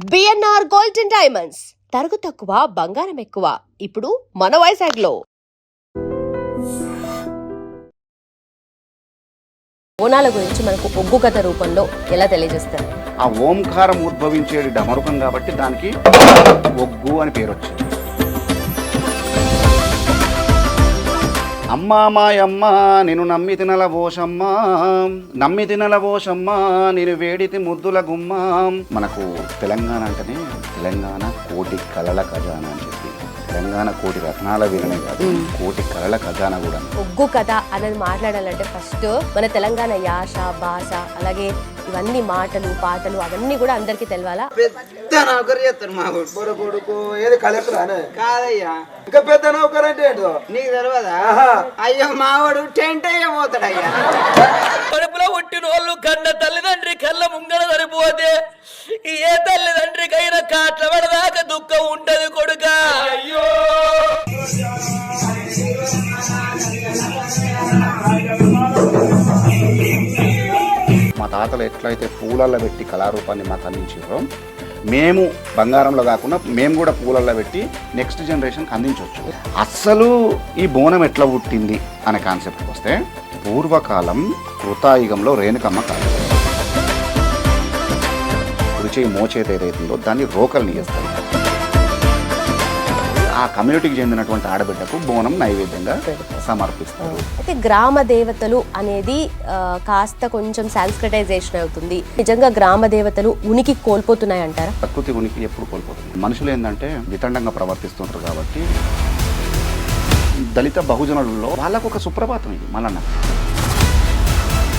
BNR golden diamonds తరుగు తక్కువ బంగారం ఎక్కువ ఇప్పుడు మన వైజాగ్లో. బోనాల గురించి మనకు ఒగ్గు కథ రూపంలో ఎలా తెలియజేస్తారు? ఆ ఓంకారం ఉద్భవించేది డమరుకం కాబట్టి దానికి ఒగ్గు అని పేరు వచ్చింది. అమ్మా మాయమ్మ నేను నమ్మి తినలవోషమ్మా, నమ్మి తినలవోషమ్మా నేను వేడితి ముద్దుల గుమ్మ. మనకు తెలంగాణ అంటేనే తెలంగాణ కోటి కళల ఖజానా అని చెప్పి, తెలంగాణ కోటి రత్నాల వీరనే కాదు, కోటి కళల ఖజానా కూడా. ఒగ్గు కథ అనేది మాట్లాడాలంటే ఫస్ట్ మన తెలంగాణ యాస భాష అలాగే ఇవన్నీ మాటలు పాటలు అవన్నీ కూడా అందరికి తెలవాలా. పెద్ద నౌకరు చేస్తాడు మా కొడుకు ఏది కలెక్టర్ అనే కాదయ్యా, ఇంకా పెద్ద నౌకరు అంటే ఏంటో నీకు తెలియదా? అయ్యో మావాడు టెంట్ అయ్యబోతాడు అయ్యా. కడుపులో పుట్టిన వాళ్ళు కన్న తల్లిదండ్రి కళ్ళ ముంగల సరిపోతే ఏ తల్లిదండ్రికైనా కాట్ల పడదాకా దుఃఖం ఉంటది కొడుక. అయ్యో మా తాతలు ఎట్లయితే పూలల్లో పెట్టి కళారూపాన్ని మాకు అందించారో మేము బంగారంలో కాకుండా మేము కూడా పూలల్లో పెట్టి నెక్స్ట్ జనరేషన్కి అందించవచ్చు. అస్సలు ఈ బోనం ఎట్లా పుట్టింది అనే కాన్సెప్ట్కి వస్తే, పూర్వకాలం కృతాయుగంలో రేణుకమ్మ కాలం రుచి మోచేత ఏదైతుందో దాన్ని రోకల్ని చేస్తారు. ఆ కమ్యూనిటీకి చెందినటువంటి ఆడబిడ్డకు బోనం నైవేద్యంగా సమర్పిస్తారు. అయితే గ్రామ దేవతలు అనేది కాస్త కొంచెం సాంస్క్రిటైజేషన్ అవుతుంది. నిజంగా గ్రామ దేవతలు ఉనికి కోల్పోతున్నాయి అంటారా? ప్రకృతి ఉనికి ఎప్పుడు కోల్పోతుంది. మనుషులు ఏంటంటే వితండంగా ప్రవర్తిస్తుంటారు కాబట్టి దళిత బహుజనులలో వాళ్ళకు ఒక సుప్రభాతం ఇది. మళ్ళన్న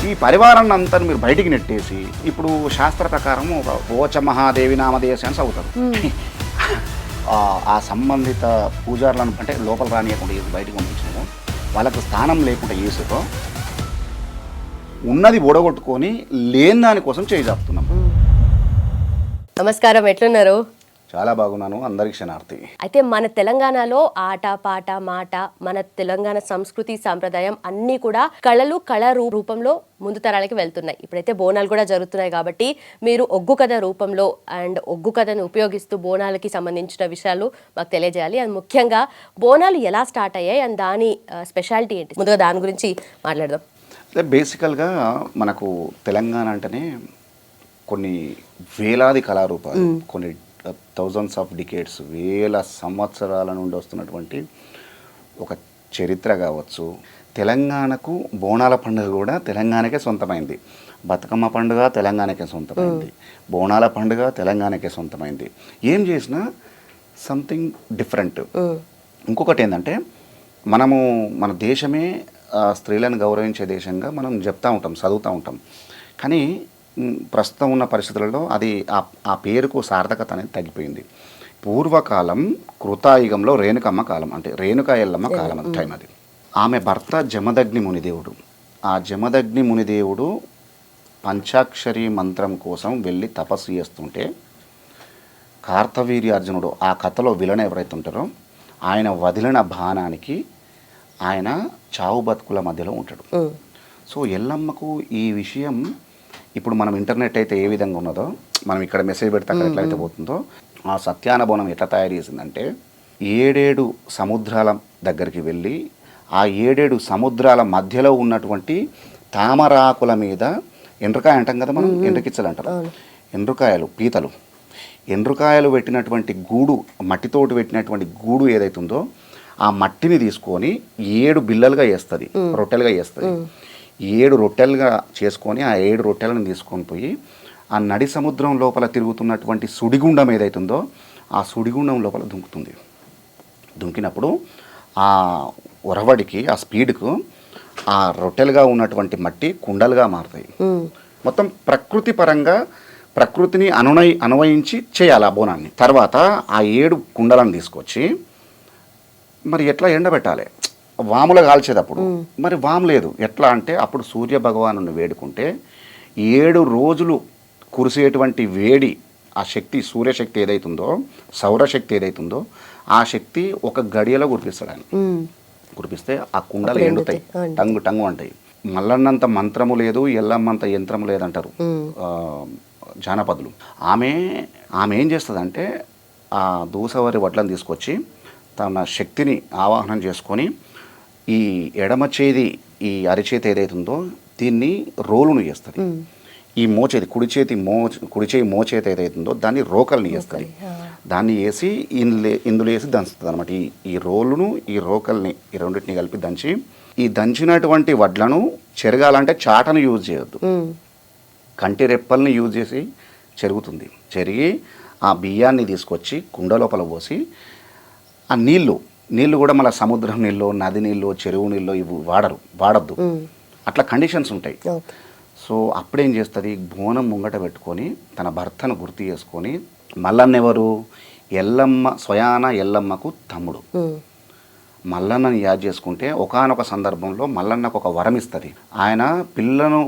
ఈ పరివారాన్ని అంతా మీరు బయటికి నెట్టేసి ఇప్పుడు శాస్త్ర ప్రకారం ఒక ఓచ మహాదేవి నామదేశాన్ని చదువుతారు. ఆ సంబంధిత పూజారులను అంటే లోపల రానియకుండా ఏది బయటకు పంపించడము, వాళ్ళకు స్థానం లేకుండా వేసుకో ఉన్నది ఓడగొట్టుకొని లేని దానికోసం చేజాపుతున్నాం. నమస్కారం, ఎట్లున్నారు? చాలా బాగున్నాను, అందరికి క్షణార్థి. అయితే మన తెలంగాణలో ఆట పాట మాట, మన తెలంగాణ సంస్కృతి సాంప్రదాయం అన్నీ కూడా కళ రూపంలో ముందు తరాలకి వెళ్తున్నాయి. ఇప్పుడైతే బోనాలు కూడా జరుగుతున్నాయి కాబట్టి మీరు ఒగ్గు కథ రూపంలో అండ్ ఒగ్గు కథను ఉపయోగిస్తూ బోనాలకి సంబంధించిన విషయాలు మాకు తెలియజేయాలి. అండ్ ముఖ్యంగా బోనాలు ఎలా స్టార్ట్ అయ్యాయి అండ్ దాని స్పెషాలిటీ ఏంటి, ముందుగా దాని గురించి మాట్లాడదాం. బేసికల్గా మనకు తెలంగాణ అంటేనే కొన్ని వేలాది కళారూపాలు, కొన్ని థౌజండ్స్ ఆఫ్ డికేడ్స్, వేల సంవత్సరాల నుండి వస్తున్నటువంటి ఒక చరిత్ర కావచ్చు. తెలంగాణకు బోనాల పండుగ కూడా తెలంగాణకే సొంతమైంది, బతుకమ్మ పండుగ తెలంగాణకే సొంతమైంది, బోనాల పండుగ తెలంగాణకే సొంతమైంది. ఏం చేసినా సంథింగ్ డిఫరెంట్. ఇంకొకటి ఏంటంటే మనము మన దేశమే స్త్రీలను గౌరవించే దేశంగా మనం చెప్తూ ఉంటాం, చదువుతూ ఉంటాం. కానీ ప్రస్తుతం ఉన్న పరిస్థితులలో అది ఆ పేరుకు సార్థకత అనేది తగ్గిపోయింది. పూర్వకాలం కృతాయుగంలో రేణుకమ్మ కాలం, అంటే రేణుకా ఎల్లమ్మ కాలం అది టైం. అది ఆమె భర్త జమదగ్ని మునిదేవుడు. ఆ జమదగ్ని మునిదేవుడు పంచాక్షరి మంత్రం కోసం వెళ్ళి తపస్సు చేస్తుంటే కార్తవీర్యార్జునుడు, ఆ కథలో విలన్ ఎవరైతే ఉంటారో ఆయన వదిలిన బాణానికి ఆయన చావు బతుకుల మధ్యలో ఉంటాడు. సో ఎల్లమ్మకు ఈ విషయం, ఇప్పుడు మనం ఇంటర్నెట్ అయితే ఏ విధంగా ఉన్నదో, మనం ఇక్కడ మెసేజ్ పెడితే అక్కడ ఎట్లయితే పోతుందో, ఆ సత్యానబోనం ఎట్లా తయారు చేసిందంటే 7 సముద్రాల దగ్గరికి వెళ్ళి ఆ 7 సముద్రాల మధ్యలో ఉన్నటువంటి తామరాకుల మీద, ఎండ్రకాయ అంటాం కదా మనం, ఎండ్రకిచ్చలు అంటారు, ఎండ్రకాయలు పీతలు, ఎండ్రకాయలు పెట్టినటువంటి గూడు, మట్టితోటి పెట్టినటువంటి గూడు ఏదైతుందో ఆ మట్టిని తీసుకొని 7 బిల్లలుగా వేస్తుంది, రొట్టెలుగా వేస్తుంది. 7 రొట్టెలుగా చేసుకొని ఆ 7 రొట్టెలను తీసుకొని పోయి ఆ నడి సముద్రం లోపల తిరుగుతున్నటువంటి సుడిగుండం ఏదైతుందో ఆ సుడిగుండం లోపల దుంకుతుంది. దుంకినప్పుడు ఆ ఒరవడికి, ఆ స్పీడ్కు ఆ రొట్టెలుగా ఉన్నటువంటి మట్టి కుండలుగా మారుతాయి. మొత్తం ప్రకృతి పరంగా ప్రకృతిని అన్వయించి చేయాలి ఆ బోనాన్ని. తర్వాత ఆ 7 కుండలను తీసుకొచ్చి మరి ఎట్లా ఎండబెట్టాలి, వాముల కాల్చేటప్పుడు మరి వాము లేదు, ఎట్లా అంటే అప్పుడు సూర్య భగవాను వేడుకుంటే 7 రోజులు కురిసేటువంటి వేడి, ఆ శక్తి, సూర్యశక్తి ఏదైతుందో, సౌరశక్తి ఏదైతుందో ఆ శక్తి ఒక గడియలో కురిపిస్తాడు ఆయన. కురిపిస్తే ఆ కుండలు ఎండుతాయి, టంగు అంటాయి. మల్లన్నంత మంత్రము లేదు, ఎల్లమ్మంత యంత్రము లేదంటారు జానపదులు. ఆమె ఏం చేస్తుందంటే ఆ దూసవరి వడ్లను తీసుకొచ్చి తన శక్తిని ఆవాహనం చేసుకొని ఈ ఎడమ చేతి ఈ అరిచేతి ఏదైతుందో దీన్ని రోలును చేస్తుంది. ఈ మోచేతి కుడి చేయి మోచేతి ఏదైతుందో దాన్ని రోకల్ని చేస్తుంది. దాన్ని వేసి ఇందులో వేసి దంచుతుంది అనమాట. ఈ రోలును ఈ రోకల్ని ఈ రెండింటిని కలిపి దంచి ఈ దంచినటువంటి వడ్లను చెరగాలంటే చాటను యూజ్ చేయొద్దు, కంటి రెప్పల్ని యూజ్ చేసి చెరుగుతుంది. చెరిగి ఆ బియ్యాన్ని తీసుకొచ్చి కుండ లోపల పోసి ఆ నీళ్లు కూడా మళ్ళీ సముద్రం నీళ్ళు, నది నీళ్ళు, చెరువు నీళ్ళు ఇవి వాడద్దు. అట్లా కండిషన్స్ ఉంటాయి. సో అప్పుడేం చేస్తుంది, బోనం ముంగట పెట్టుకొని తన భర్తను గుర్తు చేసుకొని, మల్లన్న ఎవరు, ఎల్లమ్మ, స్వయాన ఎల్లమ్మకు తమ్ముడు. మల్లన్నని యాద్ చేసుకుంటే ఒకానొక సందర్భంలో మల్లన్నకు ఒక వరం ఇస్తుంది. ఆయన పిల్లను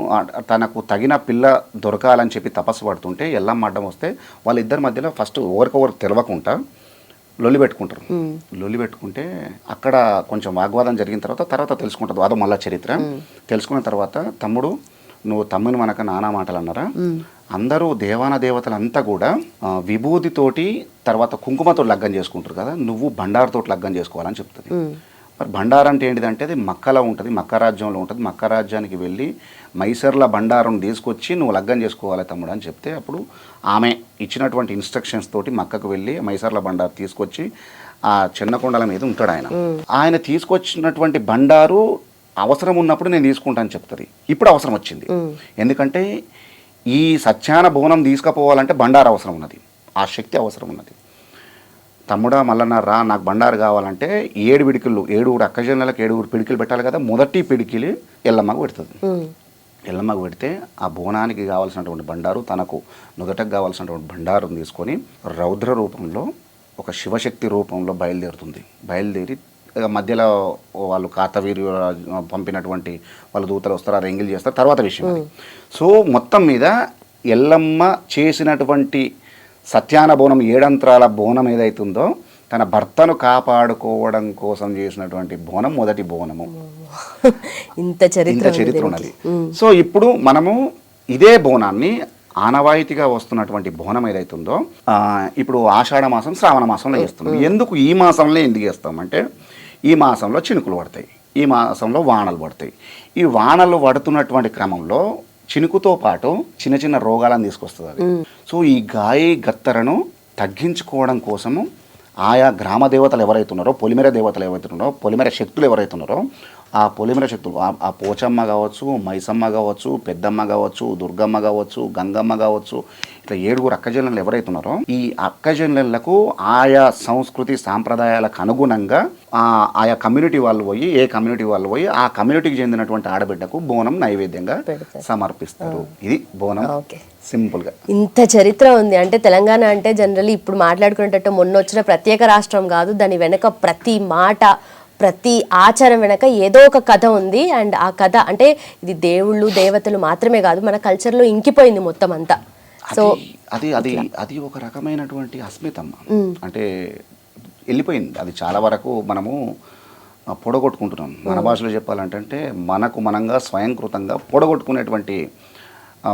తనకు తగిన పిల్ల దొరకాలని చెప్పి తపస్సు పడుతుంటే ఎల్లమ్మ అడ్డం వస్తే వాళ్ళిద్దరి మధ్యలో ఫస్ట్ ఒకరికొకరు తెలవకుండా లొల్లి పెట్టుకుంటారు. లొల్లి పెట్టుకుంటే అక్కడ కొంచెం వాగ్వాదం జరిగిన తర్వాత తెలుసుకుంటుంది. అదో మళ్ళా చరిత్ర. తెలుసుకున్న తర్వాత తమ్ముడు నువ్వు తమ్ముని మనక నానా మాటలు అన్నారా, అందరూ దేవాన దేవతలంతా కూడా విభూతితోటి తర్వాత కుంకుమతో లగ్గం చేసుకుంటారు కదా, నువ్వు బండారుతో లగ్గం చేసుకోవాలని చెప్తుంది. మరి బండారు అంటే ఏంటిదంటే అది మక్కలో ఉంటుంది, మక్క రాజ్యంలో ఉంటుంది. మక్క రాజ్యానికి వెళ్ళి మైసర్ల బండారం తీసుకొచ్చి నువ్వు లగ్గం చేసుకోవాలి తమ్ముడు అని చెప్తే అప్పుడు ఆమె ఇచ్చినటువంటి ఇన్స్ట్రక్షన్స్ తోటి మక్కకు వెళ్ళి మైసర్ల బండారు తీసుకొచ్చి ఆ చిన్నకొండల మీద ఉంటాడు ఆయన తీసుకొచ్చినటువంటి బండారు అవసరం ఉన్నప్పుడు నేను తీసుకుంటాను చెప్తుంది. ఇప్పుడు అవసరం వచ్చింది, ఎందుకంటే ఈ సత్యాన బోనం తీసుకుపోవాలంటే బండారు అవసరం ఉన్నది, ఆ శక్తి అవసరం ఉన్నది. తమ్ముడా మల్లన్న రా, నాకు బండారు కావాలంటే 7 పిడికిళ్ళు, 7 అక్కజనులకు 7 పిడికిలు పెట్టాలి కదా. మొదటి పిడికిలి ఎల్లమ్మకు పెడుతుంది. ఎల్లమ్మకు పెడితే ఆ బోనానికి కావాల్సినటువంటి బండారు, తనకు నుదటకు కావాల్సినటువంటి బండారును తీసుకొని రౌద్ర రూపంలో ఒక శివశక్తి రూపంలో బయలుదేరి మధ్యలో వాళ్ళు కార్తవీర్యు పంపినటువంటి వాళ్ళ దూతలు వస్తారు, ఆ ఎంగిల్ చేస్తారు, తర్వాత విషయం అది. సో మొత్తం మీద ఎల్లమ్మ చేసినటువంటి సత్యాన బోనం, 7 అంత్రాల బోనం ఏదైతుందో తన భర్తను కాపాడుకోవడం కోసం చేసినటువంటి బోనం మొదటి బోనము. ఇంత చరిత్ర ఉన్నది. సో ఇప్పుడు మనము ఇదే బోనాన్ని ఆనవాయితీగా వస్తున్నటువంటి బోనం ఏదైతుందో ఇప్పుడు ఆషాఢ మాసం, శ్రావణ మాసంలో చేస్తున్నాం. ఎందుకు ఈ మాసంలో ఎందుకు చేస్తామంటే ఈ మాసంలో చినుకులు పడతాయి, ఈ మాసంలో వానలు పడతాయి. ఈ వానలు పడుతున్నటువంటి క్రమంలో చినుకుతో పాటు చిన్న చిన్న రోగాలను తీసుకొస్తుంది అది. సో ఈ గాయి గత్తరను తగ్గించుకోవడం కోసము ఆయా గ్రామ దేవతలు ఎవరైతున్నారో, పొలిమేర దేవతలు ఎవరైతున్నారో, పొలిమేర శక్తులు ఎవరైతున్నారో ఆ పొలిమేర శక్తులు, ఆ పోచమ్మ కావచ్చు, మైసమ్మ కావచ్చు, పెద్దమ్మ కావచ్చు, దుర్గమ్మ కావచ్చు, గంగమ్మ కావచ్చు, ఇట్లా 7 అక్కజనులు ఎవరైతున్నారో ఈ అక్కజనులకు ఆయా సంస్కృతి సాంప్రదాయాలకు అనుగుణంగా ఆయా కమ్యూనిటీ వాళ్ళు పోయి, ఏ కమ్యూనిటీ వాళ్ళు పోయి ఆ కమ్యూనిటీకి చెందినటువంటి ఆడబిడ్డకు బోనం నైవేద్యంగా సమర్పిస్తారు. ఇది బోనం సింపుల్ గా. ఇంత చరిత్ర ఉంది అంటే తెలంగాణ అంటే జనరల్లీ ఇప్పుడు మాట్లాడుకునేటట్టు మొన్న వచ్చిన ప్రత్యేక రాష్ట్రం కాదు, దాని వెనక ప్రతి మాట, ప్రతి ఆచారం వెనక ఏదో ఒక కథ ఉంది. అండ్ ఆ కథ అంటే ఇది దేవుళ్ళు దేవతలు మాత్రమే కాదు, మన కల్చర్లో ఇంకిపోయింది మొత్తం అంతా. సో అది ఒక రకమైనటువంటి అస్మితమ్మ, అంటే వెళ్ళిపోయింది. అది చాలా వరకు మనము పొడగొట్టుకుంటున్నాం. మన భాషలో చెప్పాలంటే మనకు మనంగా స్వయంకృతంగా పొడగొట్టుకునేటువంటి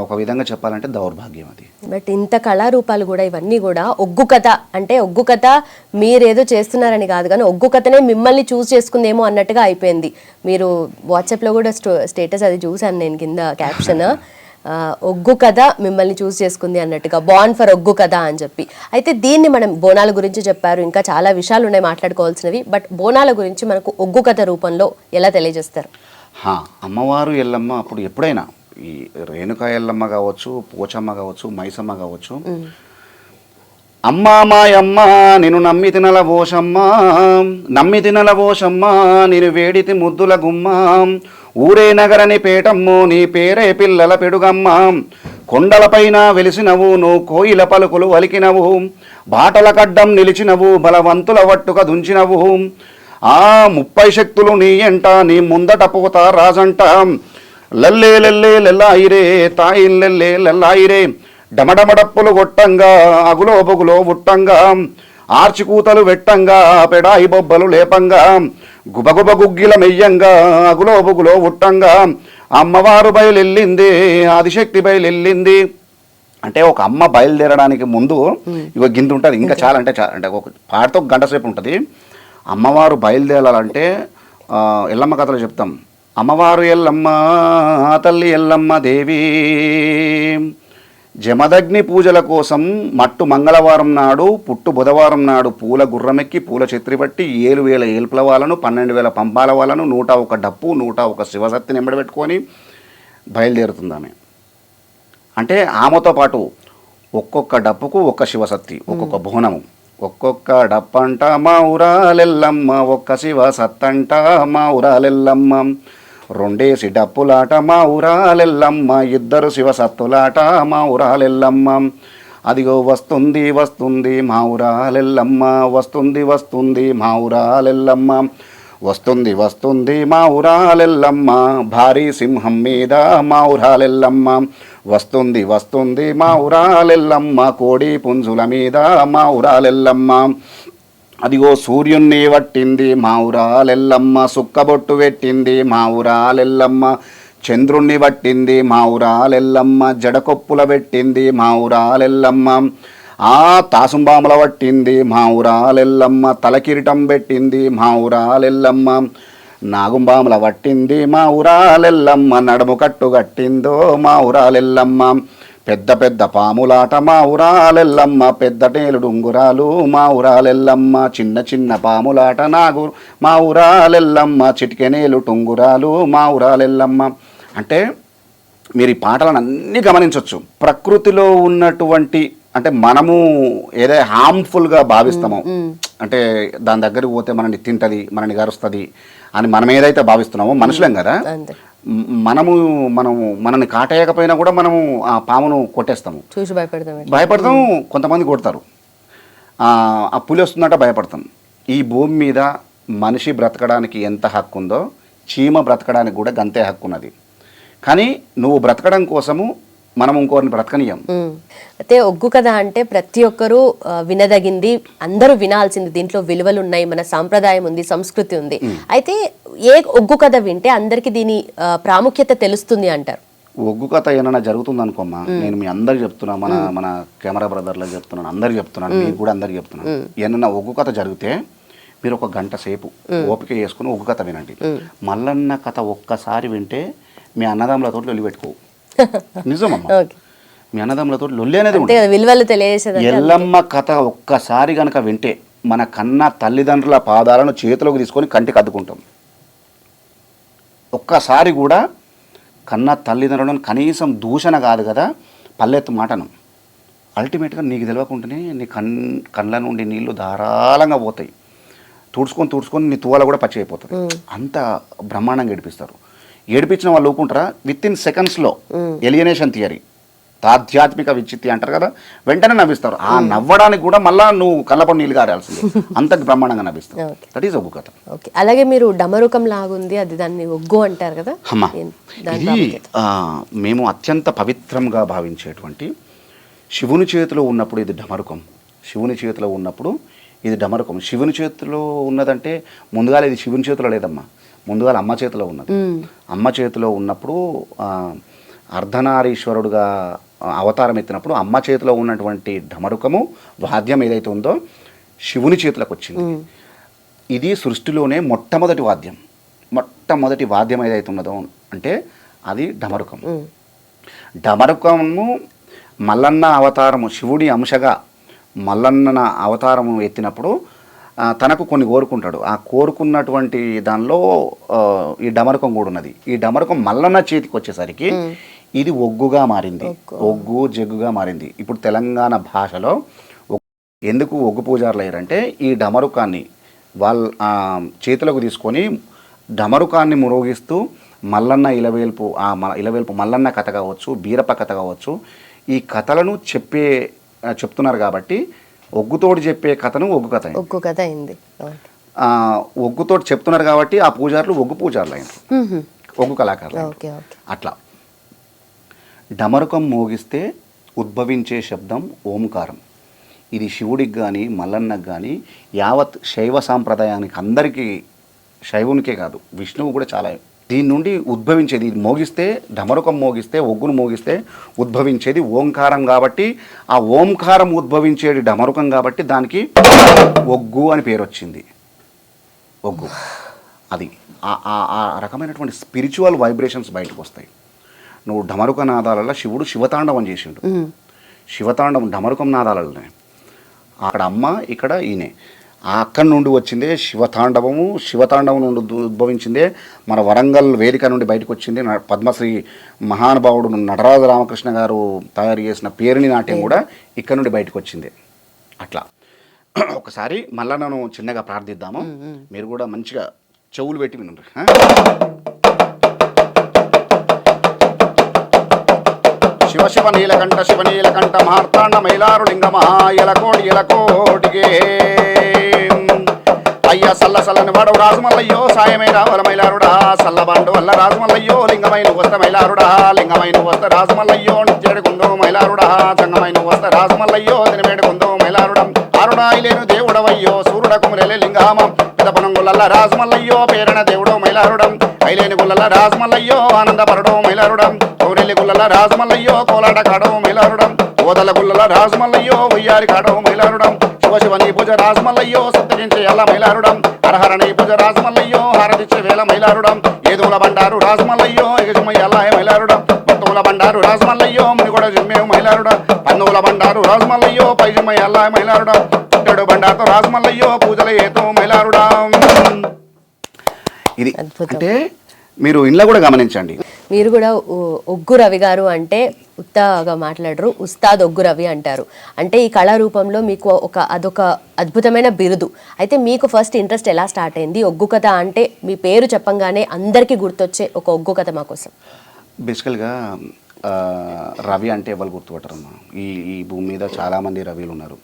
ఒక విధంగా చెప్పాలంటే దౌర్భాగ్యం అది. బట్ ఇంత కళారూపాలు కూడా ఇవన్నీ కూడా ఒగ్గు కథ, అంటే ఒగ్గు కథ మీరేదో చేస్తున్నారని కాదు కానీ ఒగ్గు కథనే మిమ్మల్ని చూస్ చేసుకుందేమో అన్నట్టుగా అయిపోయింది. మీరు వాట్సాప్లో కూడా స్టేటస్ అది చూశాను నేను, కింద క్యాప్షన్ ఒగ్గు కథ మిమ్మల్ని చూస్ చేసుకుంది అన్నట్టుగా, బాన్ ఫర్ ఒగ్గు కథ అని చెప్పి. అయితే దీన్ని మనం బోనాల గురించి చెప్పారు, ఇంకా చాలా విషయాలు ఉన్నాయి మాట్లాడుకోవాల్సినవి. బట్ బోనాల గురించి మనకు ఒగ్గు కథ రూపంలో ఎలా తెలియజేస్తారు? అమ్మవారు ఎల్లమ్మ అప్పుడు ఎప్పుడైనా ఈ రేణుకా ఎల్లమ్మ కావచ్చు, పోచమ్మ కావచ్చు, మైసమ్మ కావచ్చు, అమ్మా మాయమ్మ నేను నమ్మి తినల ఓషమ్మ నేను వేడితి ముద్దుల గుమ్మ, ఊరే నగరని పేటమ్ము నీ పేరే పిల్లల పెడుగమ్మ, కొండలపైన వెలిసినవు నువ్వు కోయిల పలుకులు వలికినవు, బాటల కడ్డం నిలిచినవు బలవంతుల వట్టుక దుంచినవు, 30 శక్తులు నీ ఎంట నీ ముందట పోతా రాజంట, లల్లే లల్లే లెల్లాయిరే తాయిల్లెల్లే లెల్లాయిరే, డమడమడప్పులు కొట్టంగా అగులో బొగులో ఉట్టంగా, ఆర్చికూతలు వెట్టంగా పెడాయి బొబ్బలు లేపంగా, గుబగుబ గుగ్గిల మెయ్యంగా అగులో బొగులో ఉట్టంగా, అమ్మవారు బయలెళ్ళింది ఆదిశక్తి బయలెళ్ళింది, అంటే ఒక అమ్మ బయలుదేరడానికి ముందు ఇక గింత ఉంటుంది, ఇంకా చాలా అంటే అంటే ఒక పాటతో గంట సేపు ఉంటుంది. అమ్మవారు బయలుదేరాలంటే ఎల్లమ్మ కథలో చెప్తాం. అమ్మవారు ఎల్లమ్మ తల్లి ఎల్లమ్మ దేవి జమదగ్ని పూజల కోసం మట్టు మంగళవారం నాడు పుట్టు బుధవారం నాడు పూల గుర్రమెక్కి పూల ఛత్రి పట్టి 7,000 ఏల్పుల వాళ్ళను 12,000 పంపాల వాళ్ళను 101 డప్పు 101 శివశక్తిని ఎంబడబెట్టుకొని బయలుదేరుతుంది ఆమె. అంటే ఆమెతో పాటు ఒక్కొక్క డప్పుకు ఒక్క శివశక్తి, ఒక్కొక్క బోనము, ఒక్కొక్క డప్పంట మా ఊరాలెల్లమ్మ, ఒక్క శివసత్తంట మా ఊరాలెల్లమ్మ, 2 డప్పులాట మా ఊరాలెల్లమ్మ, 2 శివసత్తులాట మా ఊరాలెల్లమ్మ, అదిగో వస్తుంది వస్తుంది మా ఊరాలెల్లమ్మ, వస్తుంది వస్తుంది మా ఊరాలెల్లమ్మ, వస్తుంది వస్తుంది మా ఊరాలెల్లమ్మ, భారీ సింహం మీద మా ఊరాలెల్లమ్మ, వస్తుంది వస్తుంది మా ఊరాలెల్లమ్మ, కోడి పుంజుల మీద మా ఊరాలెల్లమ్మ, అదిగో సూర్యుణ్ణి పట్టింది మా ఊరాలెల్లమ్మ, సుక్కబొట్టు పెట్టింది మా ఊరాలెల్లమ్మ, చంద్రుణ్ణి పట్టింది మా ఊరాలెల్లమ్మ, జడకొప్పుల పెట్టింది మా ఊరాలెల్లమ్మ, ఆ తాసుంబాముల పట్టింది మా ఊరాలెల్లమ్మ, తలకిరీటం పెట్టింది మా ఊరాలెల్లమ్మ, నాగుంబాముల పట్టింది మా ఊరాలెల్లమ్మ, నడుము కట్టు కట్టిందో మా ఊరాలెల్లమ్మ, పెద్ద పెద్ద పాములాట మా ఊరాలెల్లమ్మ, పెద్ద టేలుడు ఉంగురాలు మా ఊరాలెల్లమ్మ, చిన్న చిన్న పాములాట మా ఊరాలెల్లమ్మ, చిటికెనేలు టుంగురాలు మా ఊరాలెల్లమ్మ. అంటే మీరు ఈ పాటలను అన్నీ గమనించవచ్చు. ప్రకృతిలో ఉన్నటువంటి అంటే మనము ఏదో హార్మ్ఫుల్గా భావిస్తామో, అంటే దాని దగ్గరికి పోతే మనని తింటది, మనని గరుస్తుంది అని మనం ఏదైతే భావిస్తున్నామో, మనుషులేం కదా, మనని కాటేయకపోయినా కూడా మనము ఆ పామును కొట్టేస్తాము, చూసి భయపడతాం. కొంతమంది కొడతారు. ఆ పులి వస్తుందంటే భయపడతాం. ఈ భూమి మీద మనిషి బ్రతకడానికి ఎంత హక్కు ఉందో చీమ బ్రతకడానికి కూడా గంతే హక్కు ఉన్నది. కానీ నువ్వు బ్రతకడం కోసము మనం ఇంకోరిని బ్రతకనియం. అయితే ఒగ్గు కథ అంటే ప్రతి ఒక్కరూ వినదగింది, అందరూ వినాల్సింది. దీంట్లో విలువలు ఉన్నాయి, మన సాంప్రదాయం ఉంది, సంస్కృతి ఉంది. అయితే ఏ ఒగ్గు కథ వింటే అందరికి దీని ప్రాముఖ్యత తెలుస్తుంది అంటారు? ఒగ్గు కథ ఏమైనా జరుగుతుంది అనుకోమ్మా, నేను మీ అందరికి చెప్తున్నా, మన కెమెరా బ్రదర్లకు చెప్తున్నాను, అందరికి చెప్తున్నాను, మీకు కూడా అందరికి చెప్తున్నాను. ఏమన్నా ఒగ్గు కథ జరిగితే మీరు 1 గంట సేపు ఓపిక చేసుకుని ఒగ్గు కథ వినండి. మల్లన్న కథ ఒక్కసారి వింటే మీ అన్నదమ్ములతో లొల్లి పెట్టుకోవు. నిజమమ్మా, మీ అన్నదమ్ములతో లొల్లి అనేది విలువలు తెలియజేసేది. ఎల్లమ్మ కథ ఒక్కసారి గనక వింటే మన కన్న తల్లిదండ్రుల పాదాలను చేతిలోకి తీసుకొని కంటికి అద్దుకుంటాం. ఒక్కసారి కూడా కన్న తల్లిదండ్రులను కనీసం దూషణ కాదు కదా, పల్లెత్తు మాటను అల్టిమేట్గా నీకు తెలియకుండానే నీ కళ్ళ నుండి నీళ్లు ధారాళంగా పోతాయి. తుడుచుకొని నీ తువాల కూడా పచ్చి అయిపోతుంది. అంత బ్రహ్మాండంగా ఏడిపిస్తారు. ఏడిపించిన వాళ్ళు ఊరుకుంటారా? విత్-ఇన్ సెకండ్స్లో ఎలియనేషన్ థియరీ, ఆధ్యాత్మిక విచ్చిత్తి అంటారు కదా, వెంటనే నవ్విస్తారు. ఆ నవ్వడానికి కూడా మళ్ళీ నువ్వు కళ్ళపడి నీళ్ళు గారాల్సింది, అంత బ్రహ్మాండంగా నవ్విస్తారు. దట్ ఈస్ ఒగ్గు కథ. అలాగే మీరు డమరుకం లాగుంది, అది దాన్ని ఒగ్గు అంటారు కదా. అమ్మా, ఇది మేము అత్యంత పవిత్రంగా భావించేటువంటి శివుని చేతిలో ఉన్నప్పుడు ఇది డమరుకం, శివుని చేతిలో ఉన్నప్పుడు ఇది డమరుకం. శివుని చేతిలో ఉన్నదంటే ముందుగా ఇది శివుని చేతిలో లేదమ్మా, ముందుగా అమ్మ చేతిలో ఉన్నది. అమ్మ చేతిలో ఉన్నప్పుడు అర్ధనారీశ్వరుడుగా అవతారం ఎత్తినప్పుడు అమ్మ చేతిలో ఉన్నటువంటి డమరుకము వాద్యం ఏదైతే ఉందో శివుని చేతులకు వచ్చింది. ఇది సృష్టిలోనే మొట్టమొదటి వాద్యం ఏదైతే ఉన్నదో అంటే అది డమరుకం. డమరుకము మల్లన్న అవతారము, శివుడి అంశగా మల్లన్న అవతారము ఎత్తినప్పుడు తనకు కొన్ని కోరుకుంటాడు. ఆ కోరుకున్నటువంటి దానిలో ఈ డమరుకం కూడా ఉన్నది. ఈ డమరుకం మల్లన్న చేతికి వచ్చేసరికి ఇది ఒగ్గుగా మారింది, ఒగ్గు జగ్గుగా మారింది. ఇప్పుడు తెలంగాణ భాషలో ఎందుకు ఒగ్గు పూజారులు అయ్యారంటే ఈ డమరుకాన్ని వాళ్ళ చేతులకు తీసుకొని డమరుకాన్ని మురోగిస్తూ మల్లన్న ఇలవేల్పు, ఇలవేల్పు మల్లన్న కథ కావచ్చు, బీరప్ప కథ కావచ్చు, ఈ కథలను చెప్తున్నారు కాబట్టి ఒగ్గుతోటి చెప్పే కథను ఒగ్గు కథ అయింది. ఒగ్గుతోటి చెప్తున్నారు కాబట్టి ఆ పూజారులు ఒగ్గు పూజారులు అయినారు, ఒగ్గు కళాకారులు. అట్లా డమరుకం మోగిస్తే ఉద్భవించే శబ్దం ఓంకారం. ఇది శివుడికి కానీ మల్లన్నకు కానీ యావత్ శైవ సాంప్రదాయానికి అందరికీ, శైవునికే కాదు విష్ణువు కూడా చాలా దీని నుండి ఉద్భవించేది, ఇది మోగిస్తే డమరుకం మోగిస్తే, ఒగ్గును మోగిస్తే ఉద్భవించేది ఓంకారం కాబట్టి, ఆ ఓంకారం ఉద్భవించేది డమరుకం కాబట్టి దానికి ఒగ్గు అని పేరు వచ్చింది. ఒగ్గు అది ఆ రకమైనటువంటి స్పిరిచువల్ వైబ్రేషన్స్ బయటకు వస్తాయి. నువ్వు డమరుక నాదాలలో శివుడు శివతాండవం చేసిండు. శివతాండవం డమరుకం నాదాలలోనే, అక్కడ అమ్మ ఇక్కడ ఈయనే. ఆ అక్కడి నుండి వచ్చిందే శివతాండవము. శివతాండవం నుండి ఉద్భవించిందే మన వరంగల్ వేదిక నుండి బయటకు వచ్చింది పద్మశ్రీ మహానుభావుడు నటరాజ రామకృష్ణ గారు తయారు చేసిన పేరుని నాట్యం కూడా ఇక్కడ నుండి బయటకు వచ్చింది. అట్లా ఒకసారి మళ్ళా నేను చిన్నగా ప్రార్థిద్దాము, మీరు కూడా మంచిగా చెవులు పెట్టి వినండి. శివ శివ నీలకంఠ శివ నీలకంఠ మార్తాండ మైలారు లింగ మహాయలకోటి ఎలకోటిగే అయ్యా సల్ల సల్లని వాడు రాజమల్లయ్యో సాయమై రావల మైలారుడా సల్లబండు వల్ల రాజమల్లయ్యో లింగమైన వస్త మైలారుడా లింగమైన వస్త రాజమల్లయ్యో నిత్యడుకుందో మైలారుడా సంగమైన వస్త రాజమల్లయ్యో దినమేడుకుందో మైలారుడం ఆరుడాయిలేను దేవుడవయ్యో సూర్యుడ కుమరెలే లింగామం పెదపనం గుల్లల్ల రాజమల్లయ్యో పేరణ దేవుడో మైలారుడం ఐలేని గుల్లల రాజమల్లయ్యో ఆనందపరడో మైలారుడం ఊరెల్లి గుల్లల రాజమల్లయ్యో కోలాట కాడో మైలారుడం ఓదల గుల్లల రాజమల్లయ్యో ఉయ్యారి కాడో మైలారుడం శివ శివ నీ పూజ రాజమల్లయ్యో సత్యగించే ఎల్ల మైలారుడం హరహర నీ పూజ రాజమల్లయ్యో హారతిచ్చే వేల మైలారుడం ఏదుల బండారు రాజమల్లయ్యో ఎగజమయ్య అల్లాయ మైలారుడం భక్తుల బండారు రాజమల్లయ్యో మునిగొడ జిమ్మేవు మైలారుడం పన్నుల బండారు రాజమల్లయ్యో పైజమయ్య అల్లాయ మైలారుడం పుట్టెడు బండారుతో రాజమల్లయ్యో పూజల ఏతో మైలారుడం. ఇది అంటే మీరు ఇంట్లో కూడా గమనించండి. మీరు కూడా ఒగ్గు రవి గారు అంటే ఉత్తగా మాట్లాడరు, ఉస్తాద్ ఒగ్గు రవి అంటారు. అంటే ఈ కళారూపంలో మీకు అదొక అద్భుతమైన బిరుదు. అయితే మీకు ఫస్ట్ ఇంట్రెస్ట్ ఎలా స్టార్ట్ అయింది? ఒగ్గు కథ అంటే మీ పేరు చెప్పంగానే అందరికీ గుర్తొచ్చే ఒక ఒగ్గు కథ మా కోసం. బేసికల్గా రవి అంటే ఎవరు గుర్తుపట్టరమ్మా? ఈ భూమి మీద చాలామంది రవిలు ఉన్నారు.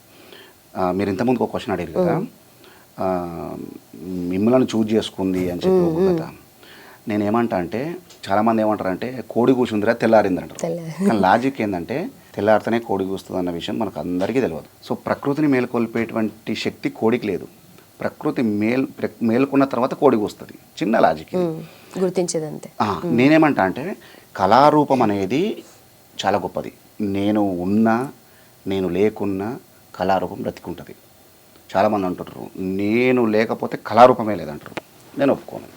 మీరు ఇంతకుముందు ఒక క్వశ్చన్ అడిగారు కదా, మిమ్మల్ని చూజ్ చేసుకుంది అని చెప్పి ఒగ్గు కథ. నేనేమంటా అంటే చాలామంది ఏమంటారంటే కోడి కూర్చుందిరా తెల్లారింది అంటారు. కానీ లాజిక్ ఏంటంటే తెల్లారితేనే కోడి కూస్తుంది అన్న విషయం మనకు అందరికీ తెలియదు. సో ప్రకృతిని మేల్కొల్పేటువంటి శక్తి కోడికి లేదు. ప్రకృతి మేల్కొన్న తర్వాత కోడి కూస్తుంది. చిన్న లాజిక్ గుర్తించేదంతే. నేనేమంటా అంటే కళారూపం అనేది చాలా గొప్పది. నేను ఉన్నా నేను లేకున్నా కళారూపం బ్రతికుంటుంది. చాలామంది అంటుంటారు నేను లేకపోతే కళారూపమే లేదంటారు. నేను ఒప్పుకోను.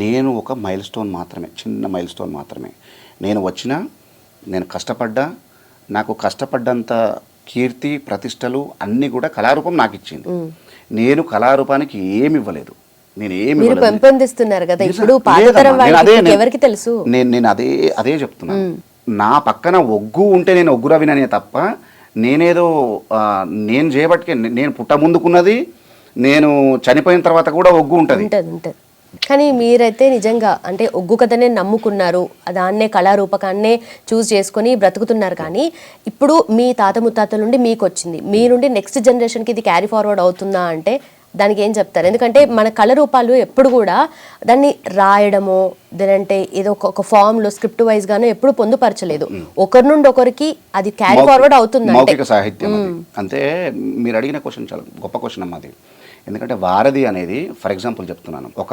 నేను ఒక మైల్ స్టోన్ మాత్రమే, చిన్న మైల్ స్టోన్ మాత్రమే. నేను వచ్చినా, నేను కష్టపడ్డా, నాకు కష్టపడ్డంత కీర్తి ప్రతిష్టలు అన్నీ కూడా కళారూపం నాకు ఇచ్చింది. నేను కళారూపానికి ఏమి ఇవ్వలేదు. నేను పెంపొందిస్తున్నారు కదా ఇప్పుడు పాతతరం వాళ్ళకి ఎవరికి తెలుసు? నేను అదే చెప్తున్నాను. నా పక్కన ఒగ్గు ఉంటే నేను ఒగ్గు రవిననే తప్ప నేనేదో నేను చేయబట్టుకే నేను పుట్ట ముందుకున్నది, నేను చనిపోయిన తర్వాత కూడా ఒగ్గు ఉంటుంది. కానీ మీరైతే నిజంగా అంటే ఒగ్గు కథనే నమ్ముకున్నారు, దాన్నే కళారూపకాన్నే చూస్ చేసుకొని బ్రతుకుతున్నారు. కానీ ఇప్పుడు మీ తాత ముత్తాతల నుండి మీకు వచ్చింది, మీ నుండి నెక్స్ట్ జనరేషన్కి ఇది క్యారీ ఫార్వర్డ్ అవుతుందా అంటే దానికి ఏం చెప్తారు? ఎందుకంటే మన కళ రూపాలు ఎప్పుడు కూడా దాన్ని రాయడమో లేదంటే ఏదో ఒక ఫామ్లో స్క్రిప్ట్ వైజ్ గానో ఎప్పుడు పొందుపరచలేదు. ఒకరి నుండి ఒకరికి అది క్యారీ ఫార్వర్డ్ అవుతుంది. మౌఖిక సాహిత్యం అంటే మీరు అడిగిన క్వశ్చన్ చాలా గొప్ప క్వశ్చన్ అమ్మా అది. ఎందుకంటే వారధి అనేది ఫర్ ఎగ్జాంపుల్ చెప్తున్నాను, ఒక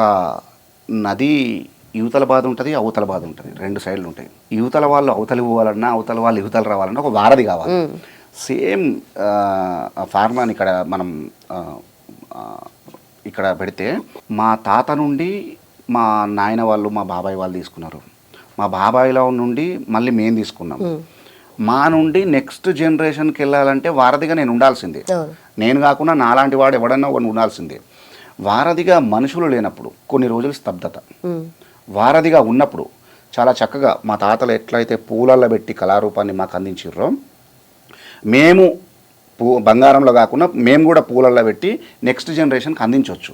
నది యువతల బాధ ఉంటుంది, అవతల బాధ ఉంటుంది, రెండు సైడ్లు ఉంటాయి. యువతల వాళ్ళు అవతలి పోవాలన్నా అవతల వాళ్ళు యువతలు రావాలన్నా ఒక వారధి కావాలి. సేమ్ ఫార్మాని ఇక్కడ మనం ఇక్కడ పెడితే మా తాత నుండి మా నాయన వాళ్ళు మా బాబాయ్ వాళ్ళు తీసుకున్నారు, మా బాబాయ్లో నుండి మళ్ళీ మేము తీసుకున్నాం. మా నుండి నెక్స్ట్ జనరేషన్కి వెళ్ళాలంటే వారధిగా నేను ఉండాల్సిందే. నేను కాకుండా నాలాంటి వాడు ఎవడన్నా ఒకటి ఉండాల్సిందే. వారధిగా మనుషులు లేనప్పుడు కొన్ని రోజులు స్తబ్దత. వారధిగా ఉన్నప్పుడు చాలా చక్కగా మా తాతలు ఎట్లయితే పూలల్లో పెట్టి కళారూపాన్ని మాకు అందించారో మేము బంగారంలో కాకుండా మేము కూడా పూలల్లో పెట్టి నెక్స్ట్ జనరేషన్కి అందించవచ్చు.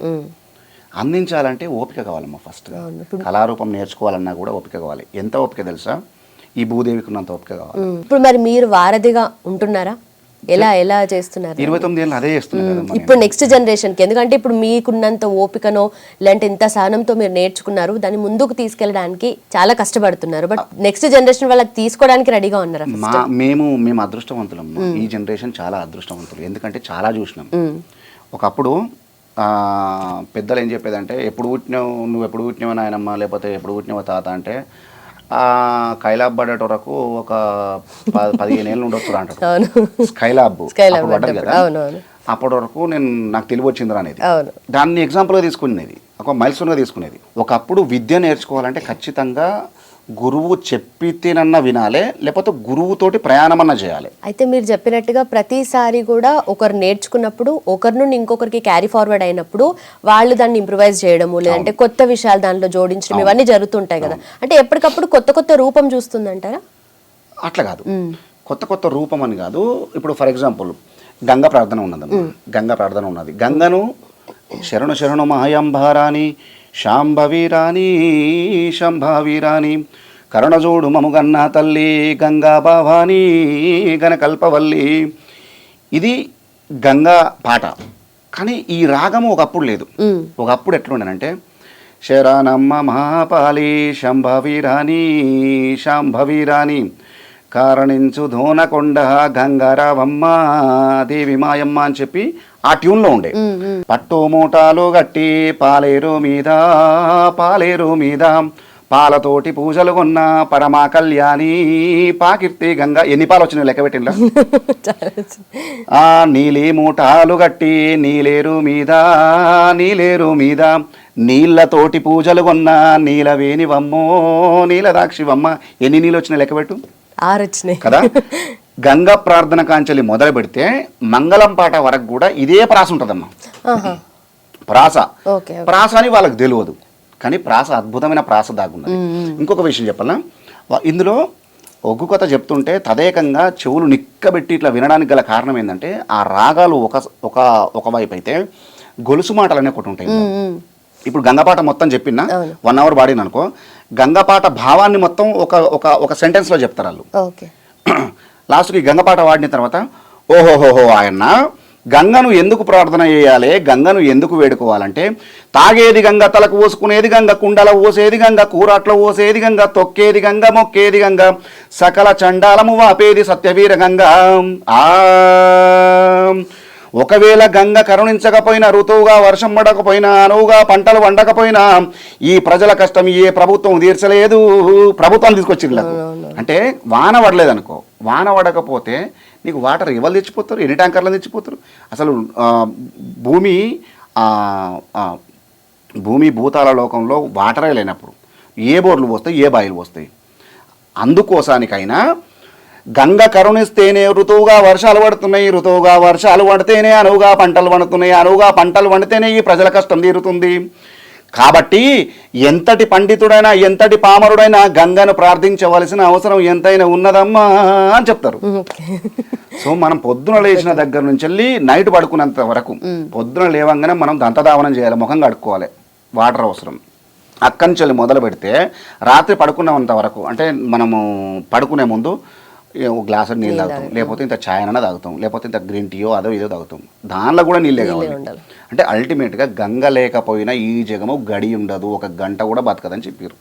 అందించాలంటే ఓపిక కావాలమ్మా. ఫస్ట్గా కళారూపం నేర్చుకోవాలన్నా కూడా ఓపిక కావాలి. ఎంత ఓపిక తెలుసా? ఈ భూదేవికి ఉన్నంత ఓపిక కావాలి. ఇప్పుడు మరి మీరు వారధిగా ఉంటున్నారా? ఎలా చేస్తున్నారు? 29 ఏళ్ళు అదే చేస్తున్నారు ఇప్పుడు నెక్స్ట్ జనరేషన్కి. ఎందుకంటే ఇప్పుడు మీకున్నంత ఓపికనో లేదంటే ఇంత సహనంతో మీరు నేర్చుకున్నారు, దాన్ని ముందుకు తీసుకెళ్ళడానికి చాలా కష్టపడుతున్నారు. బట్ నెక్స్ట్ జనరేషన్ వాళ్ళకి తీసుకోవడానికి రెడీగా ఉన్నారు. మేము అదృష్టవంతులం. ఈ జనరేషన్ చాలా అదృష్టవంతులు. ఎందుకంటే చాలా చూసినాం. ఒకప్పుడు పెద్దలు ఏం చెప్పేదంటే ఎప్పుడు పుట్టినావు నువ్వు ఎప్పుడు పుట్టినావు నాయనమ్మ లేకపోతే ఎప్పుడు పుట్టినావు తాత అంటే స్కైలాబ్ పడ్డట వరకు ఒక 15 ఏళ్ళు ఉండొచ్చు అంటారు. స్కైలాబ్ పడ్డది కదా, అప్పటి వరకు నాకు తెలివి వచ్చిందిరా అనేది. దాన్ని ఎగ్జాంపుల్గా తీసుకునేది, ఒక మైల్స్టోన్గా తీసుకునేది. ఒకప్పుడు విద్య నేర్చుకోవాలంటే ఖచ్చితంగా గురువు చెప్పితేనన్న వినాలే, లేకపోతే గురువుతోటి ప్రయాణం అన్న చేయాలి. అయితే మీరు చెప్పినట్టుగా ప్రతిసారి కూడా ఒకరు నేర్చుకున్నప్పుడు ఒకరి నుండి ఇంకొకరికి క్యారీ ఫార్వర్డ్ అయినప్పుడు వాళ్ళు దాన్ని ఇంప్రూవైజ్ చేయడము, లేదంటే కొత్త విషయాలు దాంట్లో జోడించడం, ఇవన్నీ జరుగుతుంటాయి కదా. అంటే ఎప్పటికప్పుడు కొత్త కొత్త రూపం చూస్తుందంటారా? అట్లా కాదు, కొత్త కొత్త రూపం అని కాదు. ఇప్పుడు ఫర్ ఎగ్జాంపుల్ గంగా ప్రార్థన ఉన్నదమ్మా, గంగా ప్రార్థన ఉన్నది. గంగను శరణు శరణు మహయంభారాని శాంభవీరాని శంభావీరాని కరుణజోడు మముగన్న తల్లి గంగా భవాని గణకల్పవల్లి, ఇది గంగా పాట. కానీ ఈ రాగము ఒకప్పుడు లేదు. ఒకప్పుడు ఎట్లుండనంటే శరణమ్మ మహాపాలి శంభవీరాని శాంభవీరాని కారణించు ధోనకొండ గంగారావమ్మ దేవి మాయమ్మ అని చెప్పి ఆ ట్యూన్లో ఉండే. పట్టు మూటాలు గట్టి పాలేరు మీద పాలతోటి పూజలు కొన్న పరమా కళ్యాణి పాకీర్తి గంగా. ఎన్ని పాలు వచ్చినాయి లెక్క పెట్టిందా? నీలి మూటాలు గట్టి నీలేరు మీద నీళ్లతోటి పూజలు కొన్న నీలవేణివమ్మో నీలదాక్షివమ్మ. ఎన్ని నీళ్ళు వచ్చినాయి లెక్క పెట్టు? 6 వచ్చినాయి కదా. గంగా ప్రార్థన కాంచెలి మొదలు పెడితే మంగళం పాట వరకు కూడా ఇదే ప్రాస ఉంటుందమ్మా. ప్రాస అని వాళ్ళకి తెలియదు, కానీ ప్రాస అద్భుతమైన ప్రాస దాగున్నది. ఇంకొక విషయం చెప్పాలా, ఇందులో ఒగ్గు కథ చెప్తుంటే తదేకంగా చెవులు నిక్కబెట్టి ఇట్లా వినడానికి గల కారణం ఏంటంటే ఆ రాగాలు ఒకవైపు అయితే గొలుసు మాటలు అనే ఒకటి ఉంటాయి. ఇప్పుడు గంగపాట మొత్తం చెప్పినా 1 అవర్ పాడిన అనుకో, గంగపాట భావాన్ని మొత్తం ఒక సెంటెన్స్లో చెప్తారు వాళ్ళు. లాస్ట్కి గంగపాట వాడిన తర్వాత ఓహోహోహో ఆయన గంగను ఎందుకు ప్రార్థన చేయాలి, గంగను ఎందుకు వేడుకోవాలంటే తాగేది గంగ, తలకు పోసుకునేది గంగ, కుండల పోసేది గంగ, కూరాట్ల పోసేది గంగ, తొక్కేది గంగ, మొక్కేది గంగ, సకల చండాలము వాపేది సత్యవీర గంగ. ఒకవేళ గంగ కరుణించకపోయినా, ఋతువుగా వర్షం పడకపోయినా, అనువుగా పంటలు వండకపోయినా ఈ ప్రజల కష్టం ఏ ప్రభుత్వం తీర్చలేదు. ప్రభుత్వం తీసుకొచ్చింది అంటే వాన పడలేదు అనుకో, వాన పడకపోతే నీకు వాటర్ ఎవరు తెచ్చిపోతారు? ఎన్ని ట్యాంకర్లు తెచ్చిపోతారు? అసలు భూమి భూతాల లోకంలో వాటరే లేనప్పుడు ఏ బోర్లు పోస్తాయి, ఏ బాయిలు పోస్తాయి? అందుకోసానికైనా గంగ కరుణిస్తేనే ఋతువుగా వర్షాలు పడుతున్నాయి, ఋతువుగా వర్షాలు పడితేనే అనువుగా పంటలు పండుతున్నాయి, అనువుగా పంటలు పండితేనే ఈ ప్రజల కష్టం తీరుతుంది. కాబట్టి ఎంతటి పండితుడైనా ఎంతటి పామరుడైనా గంగను ప్రార్థించవలసిన అవసరం ఎంతైనా ఉన్నదమ్మా అని చెప్తారు. సో మనం పొద్దున లేచిన దగ్గర నుంచి వెళ్ళి నైట్ పడుకునేంత వరకు, పొద్దున లేవంగానే మనం దంతధావనం చేయాలి, ముఖం కడుక్కోవాలి, వాటర్ అవసరం. అక్కడి నుంచి వెళ్ళి మొదలు పెడితే రాత్రి పడుకునేంత వరకు, అంటే మనము పడుకునే ముందు ఒక గ్లాసు నీళ్ళు తాగుతాం, లేకపోతే ఇంత ఛాయ్ అన్న తాగుతాం, లేకపోతే ఇంత గ్రీన్ టీయో అదో ఇదో తాగుతాం, దానిలో కూడా నీళ్ళే కావాలి. అంటే అల్టిమేట్గా గంగ లేకపోయినా ఈ జగము గడి ఉండదు, 1 గంట కూడా బతకదని చెప్పారు.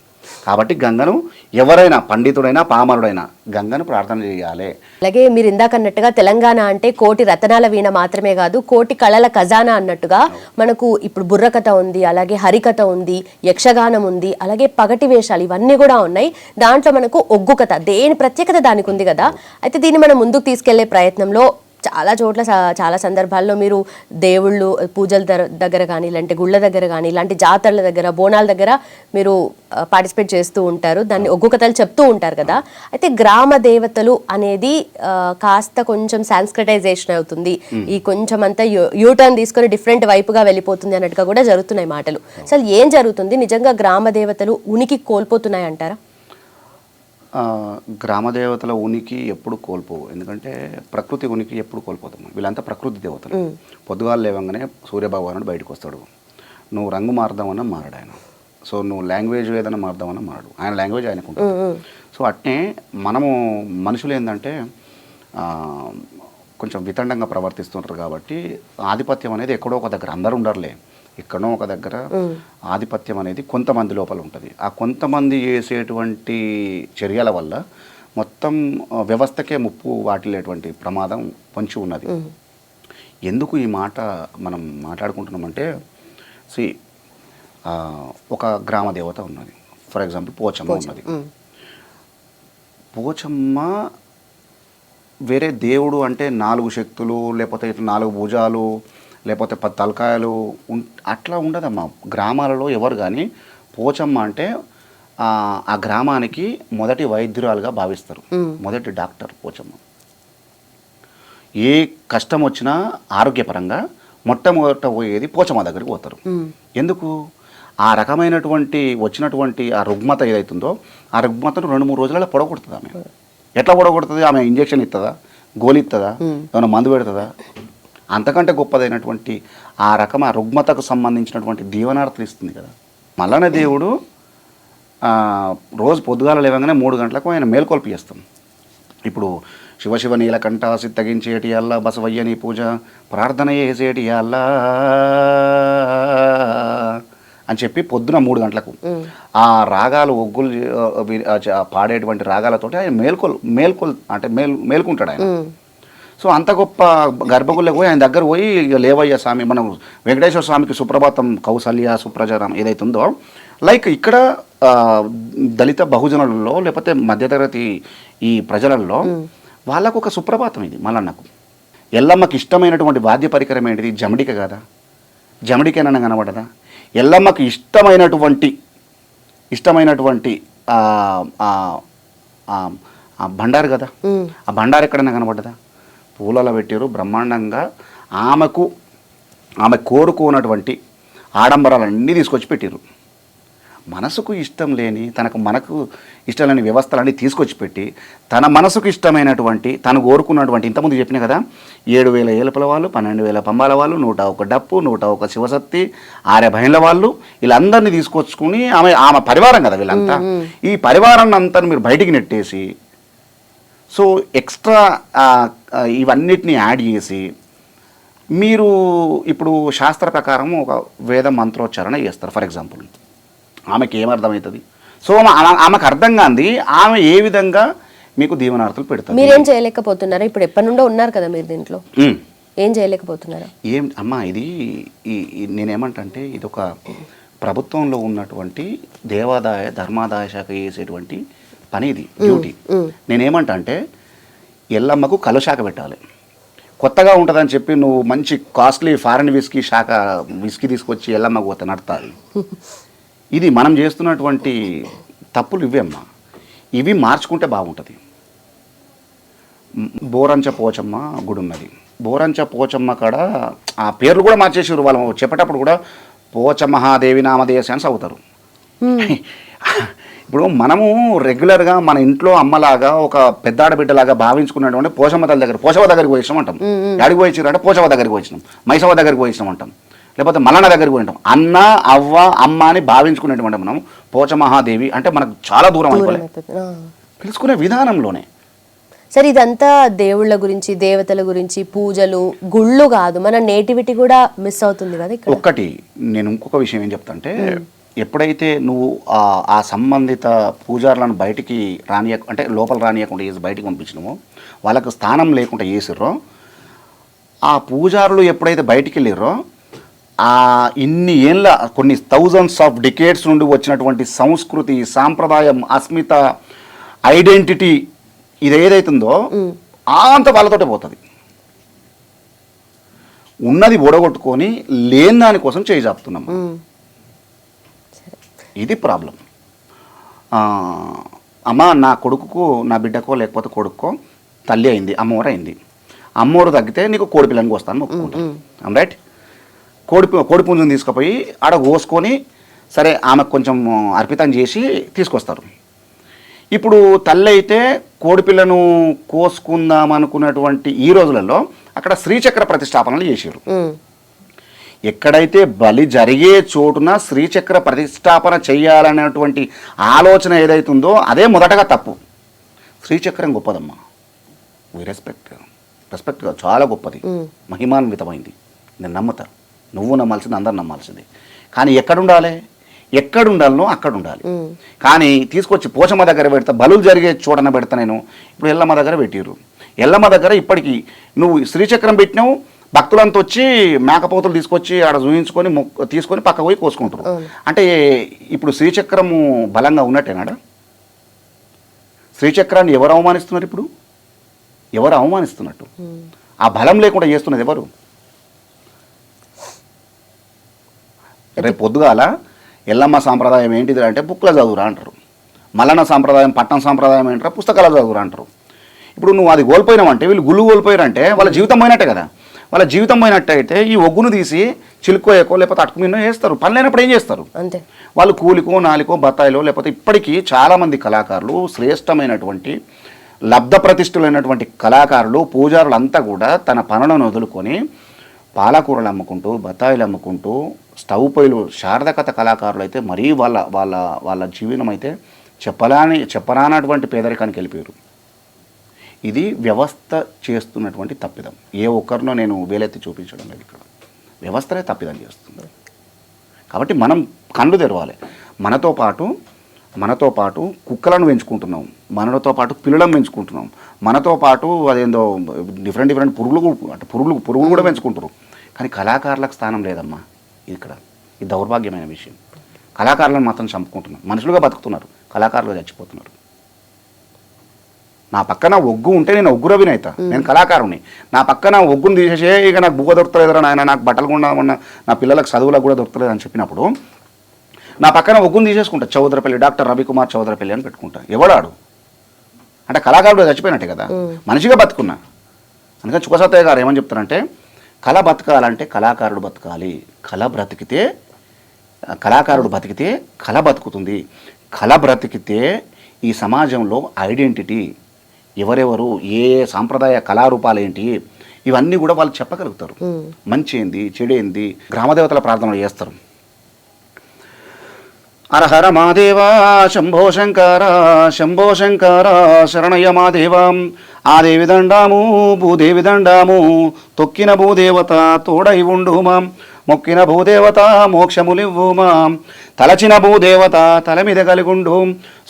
కాబట్టి గంగను ఎవరైనా పండితుడైనా పామరుడైనా గంగను ప్రార్థన చేయాలి. అలాగే మీరు ఇందాక అన్నట్టుగా తెలంగాణ అంటే కోటి రతనాల వీణ మాత్రమే కాదు, కోటి కళల ఖజానా అన్నట్టుగా మనకు ఇప్పుడు బుర్రకథ ఉంది, అలాగే హరికథ ఉంది, యక్షగానం ఉంది, అలాగే పగటి వేషాలు ఇవన్నీ కూడా ఉన్నాయి. దాంట్లో మనకు ఒగ్గు కథ, దేని ప్రత్యేకత దానికి ఉంది కదా. అయితే దీన్ని మనం ముందుకు తీసుకెళ్లే ప్రయత్నంలో చాలా చోట్ల చాలా సందర్భాల్లో మీరు దేవుళ్ళు పూజల దగ్గర కానీ, ఇలాంటి గుళ్ళ దగ్గర కానీ, ఇలాంటి జాతరల దగ్గర, బోనాల దగ్గర మీరు పార్టిసిపేట్ చేస్తూ ఉంటారు, దాన్ని ఒగ్గు కథలు చెప్తూ ఉంటారు కదా. అయితే గ్రామ దేవతలు అనేది కాస్త కొంచెం సాంస్క్రిటైజేషన్ అవుతుంది, ఈ కొంచెం అంతా యూటర్న్ తీసుకొని డిఫరెంట్ వైపుగా వెళ్ళిపోతుంది అన్నట్టుగా కూడా జరుగుతున్నాయి మాటలు. అసలు ఏం జరుగుతుంది? నిజంగా గ్రామ దేవతలు ఉనికి కోల్పోతున్నాయి అంటారా? గ్రామదేవతల ఉనికి ఎప్పుడు కోల్పోవు, ఎందుకంటే ప్రకృతి ఉనికి ఎప్పుడు కోల్పోతాం. వీళ్ళంతా ప్రకృతి దేవతలు. పొద్దుగాలు లేవంగానే సూర్యభగవానుడు బయటకు వస్తాడు, నువ్వు రంగు మారుదామన్నా మారడు ఆయన. సో నువ్వు లాంగ్వేజ్ ఏదైనా మారుదామన్నా మారడు, ఆయన లాంగ్వేజ్ ఆయనకు ఉంటుంది. సో అట్నే మనము మనుషులు ఏంటంటే కొంచెం వితండంగా ప్రవర్తిస్తుంటారు. కాబట్టి ఆధిపత్యం అనేది ఎక్కడో ఒక దగ్గర, అందరూ ఉండరులే, ఎక్కడో ఒక దగ్గర ఆధిపత్యం అనేది కొంతమంది లోపల ఉంటుంది. ఆ కొంతమంది చేసేటువంటి చర్యల వల్ల మొత్తం వ్యవస్థకే ముప్పు వాటిల్లేటువంటి ప్రమాదం పొంచి ఉన్నది. ఎందుకు ఈ మాట మనం మాట్లాడుకుంటున్నామంటే ఒక గ్రామ దేవత ఉన్నది, ఫర్ ఎగ్జాంపుల్ పోచమ్మ ఉన్నది. పోచమ్మ వేరే దేవుడు అంటే 4 శక్తులు, లేకపోతే ఇట్లా 4 భుజాలు, లేకపోతే 10 తలకాయలు అట్లా ఉండదమ్మా. గ్రామాలలో ఎవరు కానీ పోచమ్మ అంటే ఆ గ్రామానికి మొదటి వైద్యురాలుగా భావిస్తారు, మొదటి డాక్టర్ పోచమ్మ. ఏ కష్టం వచ్చినా ఆరోగ్యపరంగా మొట్టమొదట పోయేది పోచమ్మ దగ్గరికి పోతారు. ఎందుకు? ఆ రకమైనటువంటి వచ్చినటువంటి ఆ రుగ్మత ఏదైతుందో ఆ రుగ్మతను 2-3 రోజులలో పొడగొడుతుంది ఆమె. ఎట్లా పొడగొడుతుంది? ఆమె ఇంజెక్షన్ ఇస్తుందా, గోళీ ఇస్తుందా, ఏమైనా మందు పెడుతుందా? అంతకంటే గొప్పదైనటువంటి ఆ రుగ్మతకు సంబంధించినటువంటి దీవనార్థులు ఇస్తుంది కదా. మల్లన్న దేవుడు రోజు పొద్దుగాల లేవగానే 3 గంటలకు ఆయన మేల్కొల్పి చేస్తాం. ఇప్పుడు శివ నీలకంఠ సిద్ధగించేటి అల్లా బసవయ్యని పూజ ప్రార్థన చేసేటి అల్లా అని చెప్పి పొద్దున 3 గంటలకు ఆ రాగాలు ఒగ్గులు పాడేటువంటి రాగాలతోటి ఆయన మేల్కుంటాడు ఆయన. సో అంత గొప్ప గర్భగుళ్ళకు పోయి ఆయన దగ్గర పోయి లేవయ్య స్వామి, మనం వెంకటేశ్వర స్వామికి సుప్రభాతం కౌసల్య సుప్రజారం ఏదైతుందో, లైక్ ఇక్కడ దళిత బహుజనులలో లేకపోతే మధ్యతరగతి ఈ ప్రజలలో వాళ్ళకు ఒక సుప్రభాతం ఇది. మల్లన్నకు ఎల్లమ్మకి ఇష్టమైనటువంటి వాద్య పరికరం ఏంటిది? జమడిక కదా. జమడికేనన్నా కనబడదా? ఎల్లమ్మకి ఇష్టమైనటువంటి బండారు కదా. ఆ బండారు ఎక్కడైనా కనబడ్డదా? పూలలో పెట్టారు బ్రహ్మాండంగా. ఆమె కోరుకున్నటువంటి ఆడంబరాలన్నీ తీసుకొచ్చి పెట్టారు. మనసుకు ఇష్టం లేని మనకు ఇష్టం లేని వ్యవస్థలన్నీ తీసుకొచ్చి పెట్టి తన మనసుకు ఇష్టమైనటువంటి తను కోరుకున్నటువంటి, ఇంతకుముందు చెప్పిన కదా, 7,000 ఏలుపల వాళ్ళు, 12,000 పంబాల వాళ్ళు, 101 డప్పు, 101 శివశక్తి, 6 భైన్ల వాళ్ళు, వీళ్ళందరినీ తీసుకొచ్చుకుని ఆమె పరివారం కదా వీళ్ళంతా. ఈ పరివారాన్ని అంతా మీరు బయటికి నెట్టేసి సో ఎక్స్ట్రా ఇవన్నిటిని యాడ్ చేసి మీరు ఇప్పుడు శాస్త్ర ప్రకారం ఒక వేద మంత్రోచ్చారణ చేస్తారు. ఫర్ ఎగ్జాంపుల్ ఆమెకి ఏమర్థమవుతుంది? సో ఆమెకు అర్థం కాంది ఆమె ఏ విధంగా మీకు దీవనార్థులు పెడతారు. మీరేం చేయలేకపోతున్నారా? ఇప్పుడు ఎప్పటి నుండో ఉన్నారు కదా మీరు దీంట్లో, ఏం చేయలేకపోతున్నారా? అమ్మా ఇది నేనేమంటే ఇది ఒక ప్రభుత్వంలో ఉన్నటువంటి దేవాదాయ ధర్మాదాయ శాఖ చేసేటువంటి పని, ఇది డ్యూటీ. నేనేమంటే ఎల్లమ్మకు కలుశాఖ పెట్టాలి. కొత్తగా ఉంటుందని చెప్పి నువ్వు మంచి కాస్ట్లీ ఫారెన్ విస్కీ తీసుకొచ్చి ఎల్లమ్మకు పోతే నడతాలి. ఇది మనం చేస్తున్నటువంటి తప్పులు ఇవేమ్మా. ఇవి మార్చుకుంటే బాగుంటుంది. బోరంచ పోచమ్మ గుడి ఉన్నది. బోరంచ పోచమ్మ కాడ ఆ పేర్లు కూడా మార్చేసారు. వాళ్ళు చెప్పేటప్పుడు కూడా పోచమహాదేవి నామదేశ అని చదువుతారు. ఇప్పుడు మనము రెగ్యులర్గా మన ఇంట్లో అమ్మలాగా ఒక పెద్ద ఆడబిడ్డలాగా భావించుకున్నటువంటి పోచమ్మ తల్లి దగ్గర పోచవ దగ్గరికి పోయినాం అంటాం. ఎడికి పోయించారంటే పోచవ దగ్గరికి పోయినాం, మైసవ దగ్గరికి పోయినాం అంటాం, లేకపోతే మల్లన్న దగ్గరికి పోయింటాం. అన్న అవ్వ అమ్మ అని భావించుకునేటువంటి మనం పోచమహాదేవి అంటే మనకు చాలా దూరం అయిపోలేదు పిలుచుకునే విధానంలోనే. సరే, ఇదంతా దేవుళ్ళ గురించి, దేవతల గురించి, పూజలు, గుళ్ళు కాదు, మన నేటివిటీ కూడా మిస్ అవుతుంది కదా ఇక్కడ. ఒక్కటి నేను ఇంకొక విషయం ఏం చెప్తాంటే, ఎప్పుడైతే నువ్వు ఆ సంబంధిత పూజారులను బయటికి అంటే లోపల రానియకుండా చేసి బయటికి పంపించినామో, వాళ్ళకు స్థానం లేకుండా చేసిర్రో, ఆ పూజారులు ఎప్పుడైతే బయటికి వెళ్ళిర్రో, ఇన్ని ఏళ్ళ కొన్ని థౌజండ్స్ ఆఫ్ డికేడ్స్ నుండి వచ్చినటువంటి సంస్కృతి, సాంప్రదాయం, అస్మిత, ఐడెంటిటీ ఇది ఏదైతుందో అంత వాళ్ళతోటే పోతుంది. ఉన్నది ఓడగొట్టుకొని లేని దానికోసం చేయి చాపుతున్నాం. ఇది ప్రాబ్లం. అమ్మ నా కొడుకుకు, నా బిడ్డకో లేకపోతే కొడుక్కో తల్లి అయింది, అమ్మవారు అయింది. అమ్మవారు తగ్గితే నీకు కోడి పిల్లని కోస్తాను మొక్కుకుంటాను, రైట్? కోడి పుంజుని తీసుకుపోయి ఆడ కోసుకొని సరే ఆమెకు కొంచెం అర్పితం చేసి తీసుకొస్తారు. ఇప్పుడు తల్లి అయితే కోడిపిల్లను కోసుకుందాం అనుకున్నటువంటి ఈ రోజులలో అక్కడ శ్రీచక్ర ప్రతిష్టాపనలు చేశారు. ఎక్కడైతే బలి జరిగే చోటున శ్రీచక్ర ప్రతిష్టాపన చేయాలనేటువంటి ఆలోచన ఏదైతుందో అదే మొదటగా తప్పు. శ్రీచక్రం గొప్పదమ్మా, రెస్పెక్ట్ చాలా గొప్పది, మహిమాన్వితమైంది. నేను నమ్ముతా, నువ్వు నమ్మాల్సింది, అందరు నమ్మాల్సింది. కానీ ఎక్కడుండాలనో అక్కడ ఉండాలి. కానీ తీసుకొచ్చి పోచమ్మ దగ్గర పెడతా, బలులు జరిగే చోటన పెడతా. నేను ఇప్పుడు ఎల్లమ్మ దగ్గర పెట్టిరు. ఎల్లమ్మ దగ్గర ఇప్పటికీ నువ్వు శ్రీచక్రం పెట్టినావు, భక్తులంతా వచ్చి మేకపోతులు తీసుకొచ్చి ఆడ చూయించుకొని తీసుకొని పక్క పోయి కోసుకుంటారు. అంటే ఇప్పుడు శ్రీచక్రము బలంగా ఉన్నట్టేనాడా? శ్రీచక్రాన్ని ఎవరు అవమానిస్తున్నారు? ఇప్పుడు ఎవరు అవమానిస్తున్నట్టు? ఆ బలం లేకుండా చేస్తున్నది ఎవరు? రేపు పొద్దుగాల ఎల్లమ్మ సాంప్రదాయం ఏంటిది అంటే బుక్లో చదువురా అంటారు. మల్లన్న సాంప్రదాయం పట్నం సాంప్రదాయం ఏంటారు, పుస్తకాలు చదువురా అంటారు. ఇప్పుడు నువ్వు అది కోల్పోయినావంటే, వీళ్ళు గుళ్ళు కోల్పోయారంటే వాళ్ళ జీవితం పోయినట్టే కదా. వాళ్ళ జీవితం పోయినట్టయితే ఈ ఒగ్గును తీసి చిలుకోయకో లేకపోతే అటుకు మీనో వేస్తారు. పని లేనప్పుడు ఏం చేస్తారు? అంతే. వాళ్ళు కూలికో నాలికో బత్తాయిలో, లేకపోతే ఇప్పటికీ చాలామంది కళాకారులు, శ్రేష్టమైనటువంటి లబ్ధ ప్రతిష్ఠులైనటువంటి కళాకారులు, పూజారులు అంతా కూడా తన పనులను వదులుకొని పాలకూరలు అమ్ముకుంటూ, బత్తాయిలు అమ్ముకుంటూ, స్టవ్ పొయ్యిలు, శారదకథ కళాకారులు అయితే మరీ వాళ్ళ వాళ్ళ వాళ్ళ జీవనం అయితే చెప్పరానటువంటి పేదరికానికి వెళ్ళిపోయారు. ఇది వ్యవస్థ చేస్తున్నటువంటి తప్పిదం. ఏ ఒక్కరినో నేను వేలెత్తి చూపించడం లేదు, ఇక్కడ వ్యవస్థనే తప్పిదం చేస్తుంది. కాబట్టి మనం కళ్ళు తెరవాలి. మనతో పాటు కుక్కలను పెంచుకుంటున్నాం, మనతో పాటు పిల్లలను పెంచుకుంటున్నాం, మనతో పాటు అదేందో డిఫరెంట్ పురుగులు కూడా పెంచుకుంటారు. కానీ కళాకారులకు స్థానం లేదమ్మా ఇక్కడ. ఇది దౌర్భాగ్యమైన విషయం. కళాకారులను మాత్రం చంపుకుంటున్నాం. మనుషులుగా బతుకుతున్నారు, కళాకారులుగా చచ్చిపోతున్నారు. నా పక్కన ఒగ్గు ఉంటే నేను ఒగ్గు రవినైతా, నేను కళాకారుని. నా పక్కన ఒగ్గును తీసేసే ఇక నాకు బువ్వ దొరకలేదురా నాయన, నాకు బట్టలు కూడా ఉన్న నా పిల్లలకు చదువులకు కూడా దొరకలేదు అని చెప్పినప్పుడు నా పక్కన ఒగ్గును తీసేసుకుంటా. చౌదరపల్లి డాక్టర్ రవికుమార్ చౌదరపల్లి అని పెట్టుకుంటా. ఎవడాడు అంటే కళాకారుడు చచ్చిపోయినట్టే కదా, మనిషిగా బతుకున్నా. అందుకని చుక్కసత్తయ్య గారు ఏమని చెప్తారంటే, కళ బతకాలంటే కళాకారుడు బతకాలి. కళాకారుడు బతికితే కళ బతుకుతుంది. కళ బ్రతికితే ఈ సమాజంలో ఐడెంటిటీ, ఎవరెవరు, ఏ సాంప్రదాయ కళారూపాలు ఏంటి, ఇవన్నీ కూడా వాళ్ళు చెప్పగలుగుతారు. మంచి ఏంది, చెడేంది, గ్రామదేవతల ప్రార్థనలు చేస్తారు. హరహర మాదేవా శంభో శంకర శంభో శంకర శరణయ్య మాదేవా. ఆదేవి దండాము భూదేవి దండాము, తొక్కిన భూదేవత తోడై ఉండుమా, మొక్కిన భూదేవత మోక్షములివ్వుమా, తలచిన భూదేవత తల మీద కలిగుండు,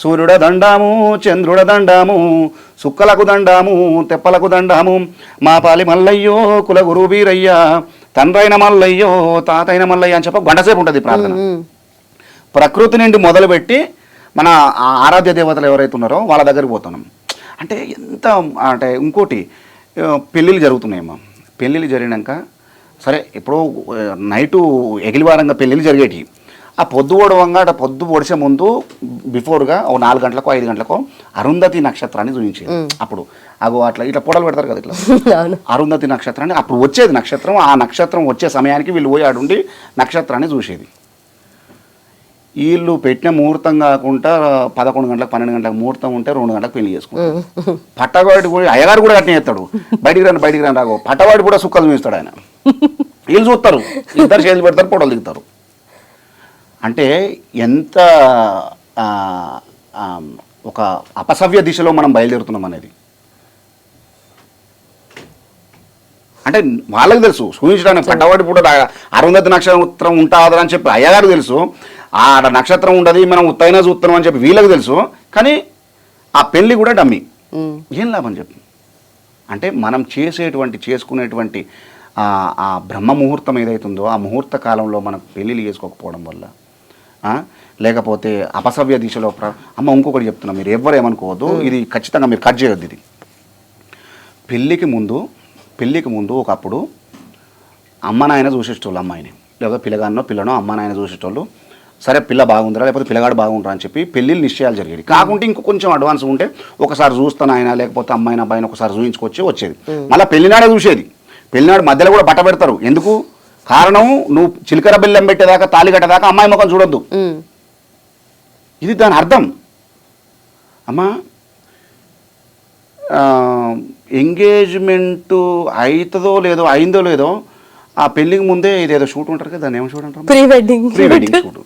సూర్యుడ దండాము చంద్రుడ దండాము, సుక్కలకు దండాము తెప్పలకు దండాము, మా పాలి మల్లయ్యో కులగురు బీరయ్య, తండ్రైన మల్లయ్యో తాతైన మల్లయ్య అని చెప్ప గంటసేపు ఉంటుంది ప్రార్థన. ప్రకృతి నుండి మొదలుపెట్టి మన ఆరాధ్య దేవతలు ఎవరైతే ఉన్నారో వాళ్ళ దగ్గరికి పోతున్నాం. అంటే అంటే ఇంకోటి, పెళ్ళిళ్ళు జరుగుతున్నాయమ్మా. పెళ్ళిళ్ళు జరిగినాక సరే, ఇప్పుడు నైటు ఎగిలివారంగా పెళ్ళిళ్ళు జరిగేటి. ఆ పొద్దు ఓడవంగా పొద్దు పొడిచే ముందు బిఫోర్గా ఓ 4 గంటలకో 5 గంటలకో అరుంధతి నక్షత్రాన్ని చూపించేది. అప్పుడు అట్లా ఇట్లా పొడలు పెడతారు కదా, ఇట్లా అరుంధతి నక్షత్రాన్ని అప్పుడు వచ్చేది నక్షత్రం. ఆ నక్షత్రం వచ్చే సమయానికి వీళ్ళు పోయి ఆడుండి నక్షత్రాన్ని చూసేది. వీళ్ళు పెట్టిన ముహూర్తం కాకుండా 11 గంటలకు 12 గంటలకు ముహూర్తం ఉంటే 2 గంటలకు పెళ్లి చేసుకుంటారు. పట్టవాడి కూడా అయ్యగారు కూడా అట్నే చేస్తాడు. బయటికి రాని రాగో పట్టవాడి కూడా సుక్కలు చూస్తాడు ఆయన. వీళ్ళు చూస్తారు, ఇద్దరు చేతులు పెడతారు, ఫోటోలు దిగుతారు. అంటే ఎంత ఒక అపసవ్య దిశలో మనం బయలుదేరుతున్నాం అనేది. అంటే వాళ్ళకి తెలుసు సూచించడానికి పట్టవాడి కూడా అరుంధతి నక్షత్రం ఉంటుందని అని చెప్పి అయ్యగారు తెలుసు. ఆ నక్షత్రం ఉండదు, మనం ఉత్తైనా చూస్తున్నాం అని చెప్పి వీళ్ళకి తెలుసు. కానీ ఆ పెళ్ళి కూడా డమ్మి. ఏం లాభం చెప్పు. అంటే మనం చేసుకునేటువంటి ఆ బ్రహ్మ ముహూర్తం ఏదైతుందో ఆ ముహూర్త కాలంలో మనం పెళ్ళిళ్ళు చేసుకోకపోవడం వల్ల, లేకపోతే అపసవ్య దిశలో అమ్మ ఇంకొకటి చెప్తున్నా, మీరు ఎవ్వరు ఏమనుకోవద్దు, ఇది ఖచ్చితంగా మీరు కట్ చేయొద్దు. ఇది పెళ్ళికి ముందు ఒకప్పుడు అమ్మ నాయన చూసేటోళ్ళు అమ్మాయిని, లేకపోతే పిల్లనో అమ్మ నాయన చూసేటోళ్ళు. సరే పిల్ల బాగుందిరా లేకపోతే పిల్లగాడు బాగుంటారా అని చెప్పి పెళ్ళిళ్ళు నిశ్చయాలు జరిగేది. కాకుంటే కొంచెం అడ్వాన్స్ ఉంటే ఒకసారి చూస్తాను ఆయన, లేకపోతే అమ్మాయిని అబ్బాయిని ఒకసారి చూయించుకొచ్చి వచ్చేది. మళ్ళీ పెళ్లినాడే చూసేది. పెళ్లినాడు మధ్యలో కూడా బట్ట పెడతారు. ఎందుకు? కారణం, నువ్వు చిలకర బెల్లం పెట్టేదాకా తాళి కట్టేదాకా అమ్మాయి ముఖం చూడొద్దు. ఇది దాని అర్థం. అమ్మా ఎంగేజ్మెంట్ అయిందో లేదో ఆ పెళ్ళికి ముందే ఇదేదో షూట్ ఉంటారు కదా, దాన్ని ఏమో షూట్ అంటారు, ప్రీ వెడ్డింగ్ షూట్.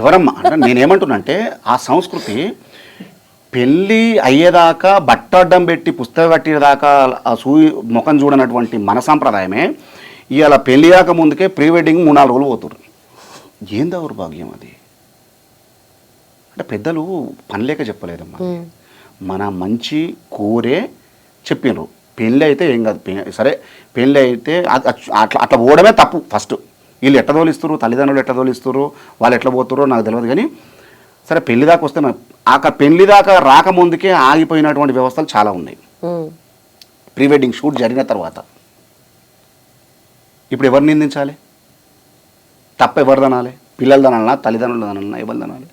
ఎవరమ్మా అంటే నేనేమంటున్నా అంటే, ఆ సంస్కృతి పెళ్ళి అయ్యేదాకా బట్ట అడ్డం పెట్టి పుస్తకం కట్టేదాకా ముఖం చూడనటువంటి మన సాంప్రదాయమే ఇవాళ పెళ్ళి కాక ముందుకే ప్రీ వెడ్డింగ్ 3-4 రోజులు పోతున్నారు. ఏం దౌర్భాగ్యం అది. అంటే పెద్దలు పనిలేక చెప్పలేదమ్మా, మన మంచి కోరే చెప్పినారు. పెళ్ళి అయితే ఏం కాదు, సరే పెళ్ళి అయితే అట్లా అట్లా పోవడమే తప్పు. ఫస్ట్ వీళ్ళు ఎట్లా తోలిస్తారు, తల్లిదండ్రులు ఎట్లా తోలిస్తారు, వాళ్ళు ఎట్లా పోతారో నాకు తెలియదు. కానీ సరే పెళ్లి దాకా వస్తే అక్కడ పెళ్లి దాకా రాకముందుకే ఆగిపోయినటువంటి వ్యవస్థలు చాలా ఉన్నాయి. ప్రీ వెడ్డింగ్ షూట్ జరిగిన తర్వాత ఇప్పుడు ఎవరిని నిందించాలి? తప్ప ఎవరిదనాలి? పిల్లలదనాలనా, తల్లిదండ్రులదనాలనా, ఎవరిదనాలి?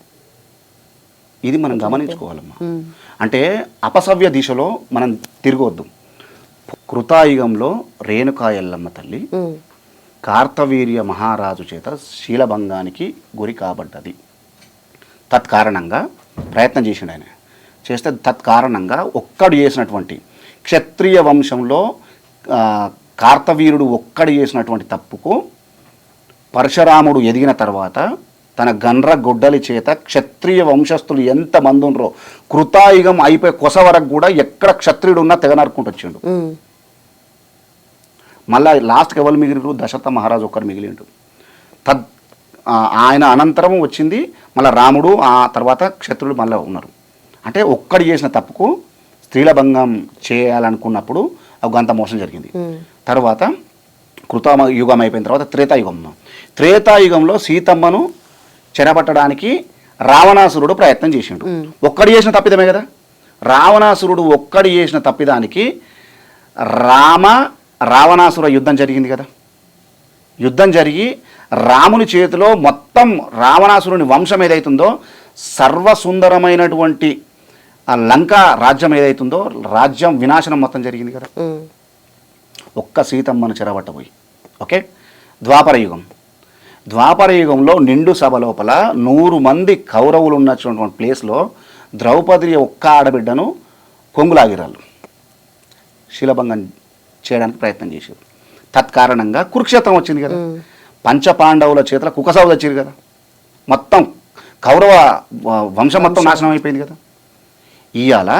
ఇది మనం గమనించుకోవాలమ్మా. అంటే అపసవ్య దిశలో మనం తిరగొద్దు. కృతాయుగంలో రేణుకా ఎల్లమ్మ తల్లి కార్తవీర్య మహారాజు చేత శీలభంగానికి గురి కాబడ్డది. తత్కారణంగా ప్రయత్నం చేసిండు ఆయన. చేస్తే తత్కారణంగా ఒక్కడు చేసినటువంటి క్షత్రియ వంశంలో కార్తవీరుడు ఒక్కడు చేసినటువంటి తప్పుకు పరశురాముడు ఎదిగిన తర్వాత తన గండ్ర గొడ్డలి చేత క్షత్రియ వంశస్థులు ఎంతమంది ఉన్నారో కృతాయుగం అయిపోయే కొస వరకు కూడా ఎక్కడ క్షత్రియుడు ఉన్నా తెగ నరుకుంటూ వచ్చిండు. మళ్ళీ లాస్ట్కి ఎవరు మిగిలిరు? దశరథ మహారాజు ఒక్కరు మిగిలిండు. ఆయన అనంతరం వచ్చింది మళ్ళీ రాముడు, ఆ తర్వాత క్షత్రుడు మళ్ళీ ఉన్నారు. అంటే ఒక్కడు చేసిన తప్పుకు స్త్రీల భంగం చేయాలనుకున్నప్పుడు అంత మోసం జరిగింది. తర్వాత కృతయుగం అయిపోయిన తర్వాత త్రేతాయుగంలో సీతమ్మను చెరపట్టడానికి రావణాసురుడు ప్రయత్నం చేసిండు. ఒక్కడు చేసిన తప్పిదమే కదా. రావణాసురుడు ఒక్కడు చేసిన తప్పిదానికి రావణాసుర యుద్ధం జరిగింది కదా. యుద్ధం జరిగి రాముని చేతిలో మొత్తం రావణాసురుని వంశం ఏదైతుందో సర్వసుందరమైనటువంటి ఆ లంక రాజ్యం ఏదైతుందో రాజ్యం వినాశనం మొత్తం జరిగింది కదా. ఒక్క సీతమ్మను చెరబట్టబోయి. ఓకే. ద్వాపరయుగంలో నిండు సభ లోపల 100 మంది కౌరవులు ఉన్నటువంటి ప్లేస్లో ద్రౌపది ఒక్క ఆడబిడ్డను కొంగులాగిరాళ్ళు శీలభంగం చేయడానికి ప్రయత్నం చేశారు. తత్కారణంగా కురుక్షేత్రం వచ్చింది కదా. పంచపాండవుల చేతుల కుకసావు తెచ్చారు కదా. మొత్తం కౌరవ వంశం మొత్తం నాశనం అయిపోయింది కదా. ఇవాళ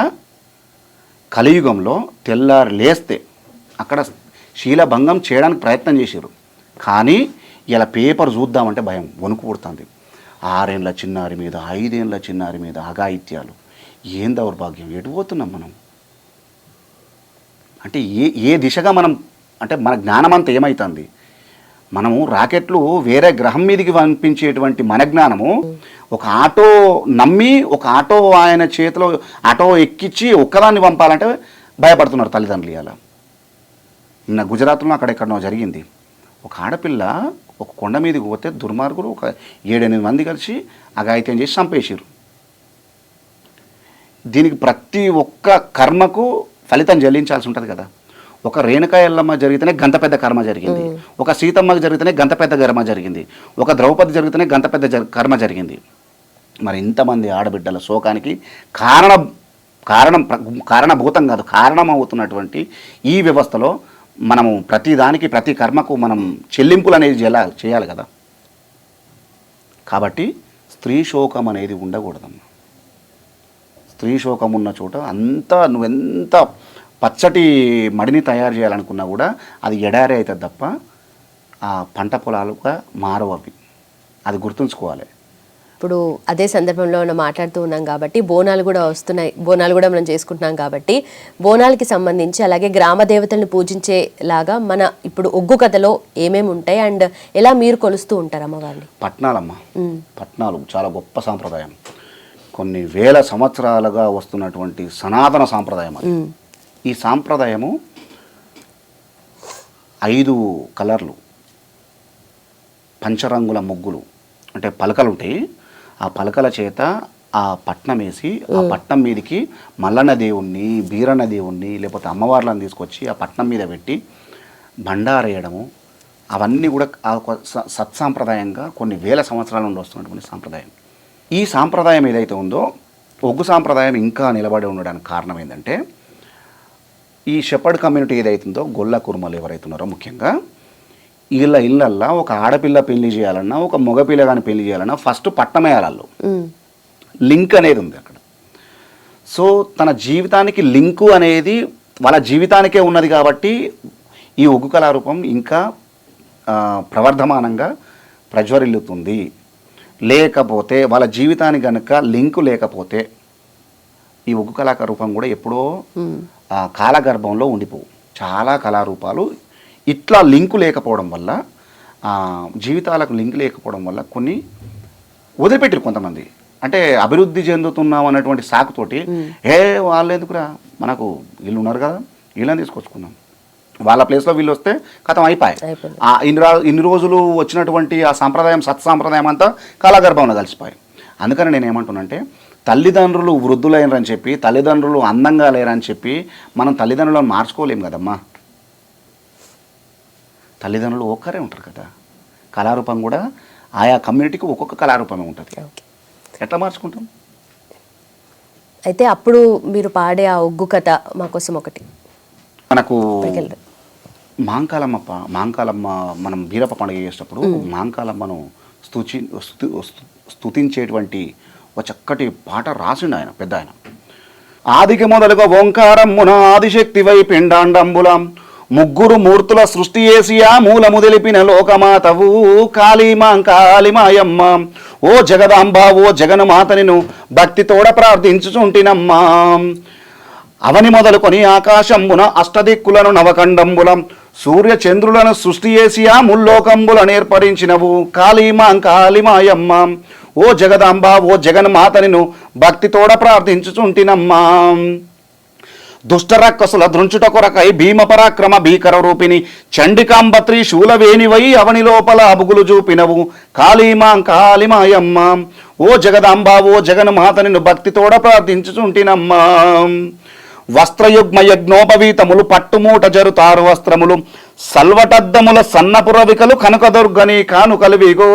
కలియుగంలో తెల్లారి లేస్తే అక్కడ శీలభంగం చేయడానికి ప్రయత్నం చేశారు. కానీ ఇలా పేపర్ చూద్దామంటే భయం, వణుకు పుడుతుంది. 6 ఏళ్ళ చిన్నారి మీద 5 ఏళ్ళ చిన్నారి మీద అఘాయిత్యాలు. ఏం దౌర్భాగ్యం! ఎటుపోతున్నాం మనం? అంటే ఏ దిశగా మనం, అంటే మన జ్ఞానం అంతా ఏమవుతుంది? మనము రాకెట్లు వేరే గ్రహం మీదకి పంపించేటువంటి మన జ్ఞానము ఒక ఆటో నమ్మి ఒక ఆటో ఆయన చేతిలో ఆటో ఎక్కించి ఒక్కదాన్ని పంపాలంటే భయపడుతున్నారు తల్లిదండ్రులు. ఇలా నిన్న గుజరాత్లో అక్కడెక్కడనో జరిగింది. ఒక ఆడపిల్ల ఒక కొండ మీదకి పోతే దుర్మార్గులు ఒక 7-8 మంది కలిసి అఘాయిత్యం చేసి చంపేసారు. దీనికి ప్రతి ఒక్క కర్మకు ఫలితం చెల్లించాల్సి ఉంటుంది కదా. ఒక రేణుకా ఎల్లమ్మ జరిగితేనే గంత పెద్ద కర్మ జరిగింది, ఒక సీతమ్మకి జరిగితేనే గంత పెద్ద కర్మ జరిగింది, ఒక ద్రౌపది జరిగితేనే గంత పెద్ద కర్మ జరిగింది. మరి ఇంతమంది ఆడబిడ్డల శోకానికి కారణభూతం కాదు, కారణమవుతున్నటువంటి ఈ వ్యవస్థలో మనము ప్రతిదానికి ప్రతి కర్మకు మనం చెల్లింపులు అనేది చేయాలి కదా. కాబట్టి స్త్రీ శోకం అనేది ఉండకూడదమ్మా. స్త్రీ శోకం ఉన్న చోట నువ్వెంత పచ్చటి మడిని తయారు చేయాలనుకున్నా కూడా అది ఎడారి అవుతుంది తప్ప ఆ పంట పొలాలుగా మారవు అవి. అది గుర్తుంచుకోవాలి. ఇప్పుడు అదే సందర్భంలో మనం మాట్లాడుతూ ఉన్నాం కాబట్టి బోనాలు కూడా వస్తున్నాయి, బోనాలు కూడా మనం చేసుకుంటున్నాం కాబట్టి బోనాలకి సంబంధించి అలాగే గ్రామ దేవతలను పూజించేలాగా మన ఇప్పుడు ఒగ్గు కథలో ఏమేమి ఉంటాయి అండ్ ఎలా మీరు కొలుస్తూ ఉంటారు అమ్మవారిని? పట్నాలు చాలా గొప్ప సాంప్రదాయం. కొన్ని వేల సంవత్సరాలుగా వస్తున్నటువంటి సనాతన సాంప్రదాయం అది. ఈ సాంప్రదాయము 5 కలర్లు, పంచరంగుల ముగ్గులు, అంటే పలకలు ఉంటాయి. ఆ పలకల చేత ఆ పట్నం వేసి ఆ పట్నం మీదకి మల్లన్న దేవుణ్ణి, బీరన్న దేవుణ్ణి లేకపోతే అమ్మవార్లను తీసుకొచ్చి ఆ పట్నం మీద పెట్టి బండారేయడము, అవన్నీ కూడా సత్సాంప్రదాయంగా కొన్ని వేల సంవత్సరాల నుండి వస్తున్నటువంటి సాంప్రదాయం. ఈ సాంప్రదాయం ఏదైతే ఉందో ఒగ్గు సాంప్రదాయం ఇంకా నిలబడి ఉండడానికి కారణం ఏంటంటే ఈ షెపర్డ్ కమ్యూనిటీ ఏదైతుందో గొల్ల కుర్మలు ఎవరైతున్నారో ముఖ్యంగా ఇళ్ళల్లో ఒక ఆడపిల్ల పెళ్లి చేయాలన్నా ఒక మగపిల్ల కానీ పెళ్లి చేయాలన్నా ఫస్ట్ పట్టం వేయాలి. లింక్ అనేది ఉంది అక్కడ. సో తన జీవితానికి లింకు అనేది వాళ్ళ జీవితానికే ఉన్నది కాబట్టి ఈ ఒగ్గు కళారూపం ఇంకా ప్రవర్ధమానంగా ప్రజ్వరిల్లుతుంది. లేకపోతే వాళ్ళ జీవితానికి కనుక లింకు లేకపోతే ఈ ఒగ్గు కళారూపం కూడా ఎప్పుడో కాలగర్భంలో ఉండిపోవు. చాలా కళారూపాలు ఇట్లా లింకు లేకపోవడం వల్ల జీవితాలకు లింక్ లేకపోవడం వల్ల కొన్ని వదిలిపెట్టారు కొంతమంది. అంటే అభివృద్ధి చెందుతున్నాం అన్నటువంటి సాకుతోటి వాళ్ళు ఎందుకురా, మనకు వీళ్ళు ఉన్నారు కదా, వీళ్ళని తీసుకొచ్చుకున్నాం, వాళ్ళ ప్లేస్లో వీళ్ళు వస్తే కథం అయిపోయి ఇన్ని రోజులు వచ్చినటువంటి ఆ సాంప్రదాయం సత్సాంప్రదాయం అంతా కాలగర్భంలో కలిసిపోయి. అందుకని నేను ఏమంటున్నానంటే, తల్లిదండ్రులు వృద్ధులైనరని చెప్పి, తల్లిదండ్రులు అందంగా లేరని చెప్పి మనం తల్లిదండ్రులను మార్చుకోలేము కదమ్మా. తల్లిదండ్రులు ఒక్కరే ఉంటారు కదా. కళారూపం కూడా ఆయా కమ్యూనిటీకి ఒక్కొక్క కళారూపమే ఉంటుంది. ఎట్లా మార్చుకుంటాం? అయితే అప్పుడు మీరు పాడే ఆ ఒగ్గు కథ మా కోసం ఒకటి. మనకు మాంకాలమ్మ మనం బీరప్ప పండుగ చేసేటప్పుడు మాంకాలమ్మను స్తుతించేటువంటి ఒక చక్కటి పాట రాసిండు ఆయన, పెద్ద ఆయన. ఆదికి మొదలుగా ఓంకారమ్మున ఆదిశక్తివై పిండాండంబులం ముగ్గురు మూర్తుల సృష్టి చేసియా మూలము తెలిపిన లోకమాతవు కాళీమాయమ్మ ఓ జగదాంబ ఓ జగన్మాతనిను భక్తితోడ ప్రార్థించుచుంటినమ్మా. అవని మొదలుకొని ఆకాశంబున అష్టదిక్కులను నవకండంబులం సూర్య చంద్రులను సృష్టి చేసియా ముల్లోకంబులను ఏర్పరించినవు కాళీమాయమ్మ ఓ జగదాంబ ఓ జగన్మాతనిను భక్తితోడ ప్రార్థించుచుంటినమ్మా. దుష్టరక్కసుల దృంచుట కొరకై భీమపరాక్రమ భీకర రూపిణి చండికాంబత్రి శూలవేణివై అవని లోపల అబుగులు చూపినవు కాళీమాయమ్మ ఓ జగదాంబ ఓ జగన్మాతనిను భక్తితోడ ప్రార్థించుచుంటినమ్మా. వస్త్రయుగ్మ యజ్ఞోపవీతములు పట్టుమూట జరుతారు వస్త్రములు సల్వటద్దముల సన్నపురవికలు కనకదుర్గని కానుకలివిగో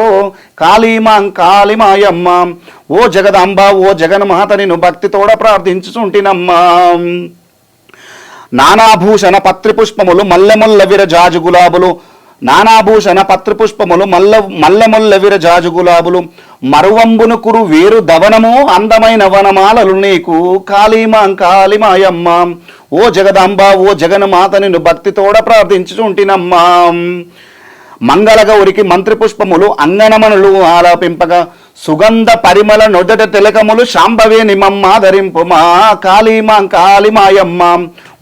కాళీమాయమ్మ ఓ జగదాంబ ఓ జగన్మాతనిను భక్తితోడ ప్రార్థించుచుంటినమ్మా. నానాభూషణ పత్రిపుష్పములు మల్లెముల్ల విరజాజు గులాబులు నానాభూషణ పత్రిపుష్పములు మల్లెముల్ల విరజాజు గులాబులు మరువంబును కురు వేరు దవనము అందమైన వనమాలలు నీకు కాళీమాయమ్మ ఓ జగదాంబ ఓ జగన్మాతనిను భక్తితోడ ప్రార్థించుచుంటినమ్మా. మంగళగౌరికి మంత్రిపుష్పములు అంగనమనులు ఆలాపింపగా సుగంధ పరిమళ నొదట తిలకములు శాంభవే నిమమ్మ ధరింపుమా కాళీమాయమ్మ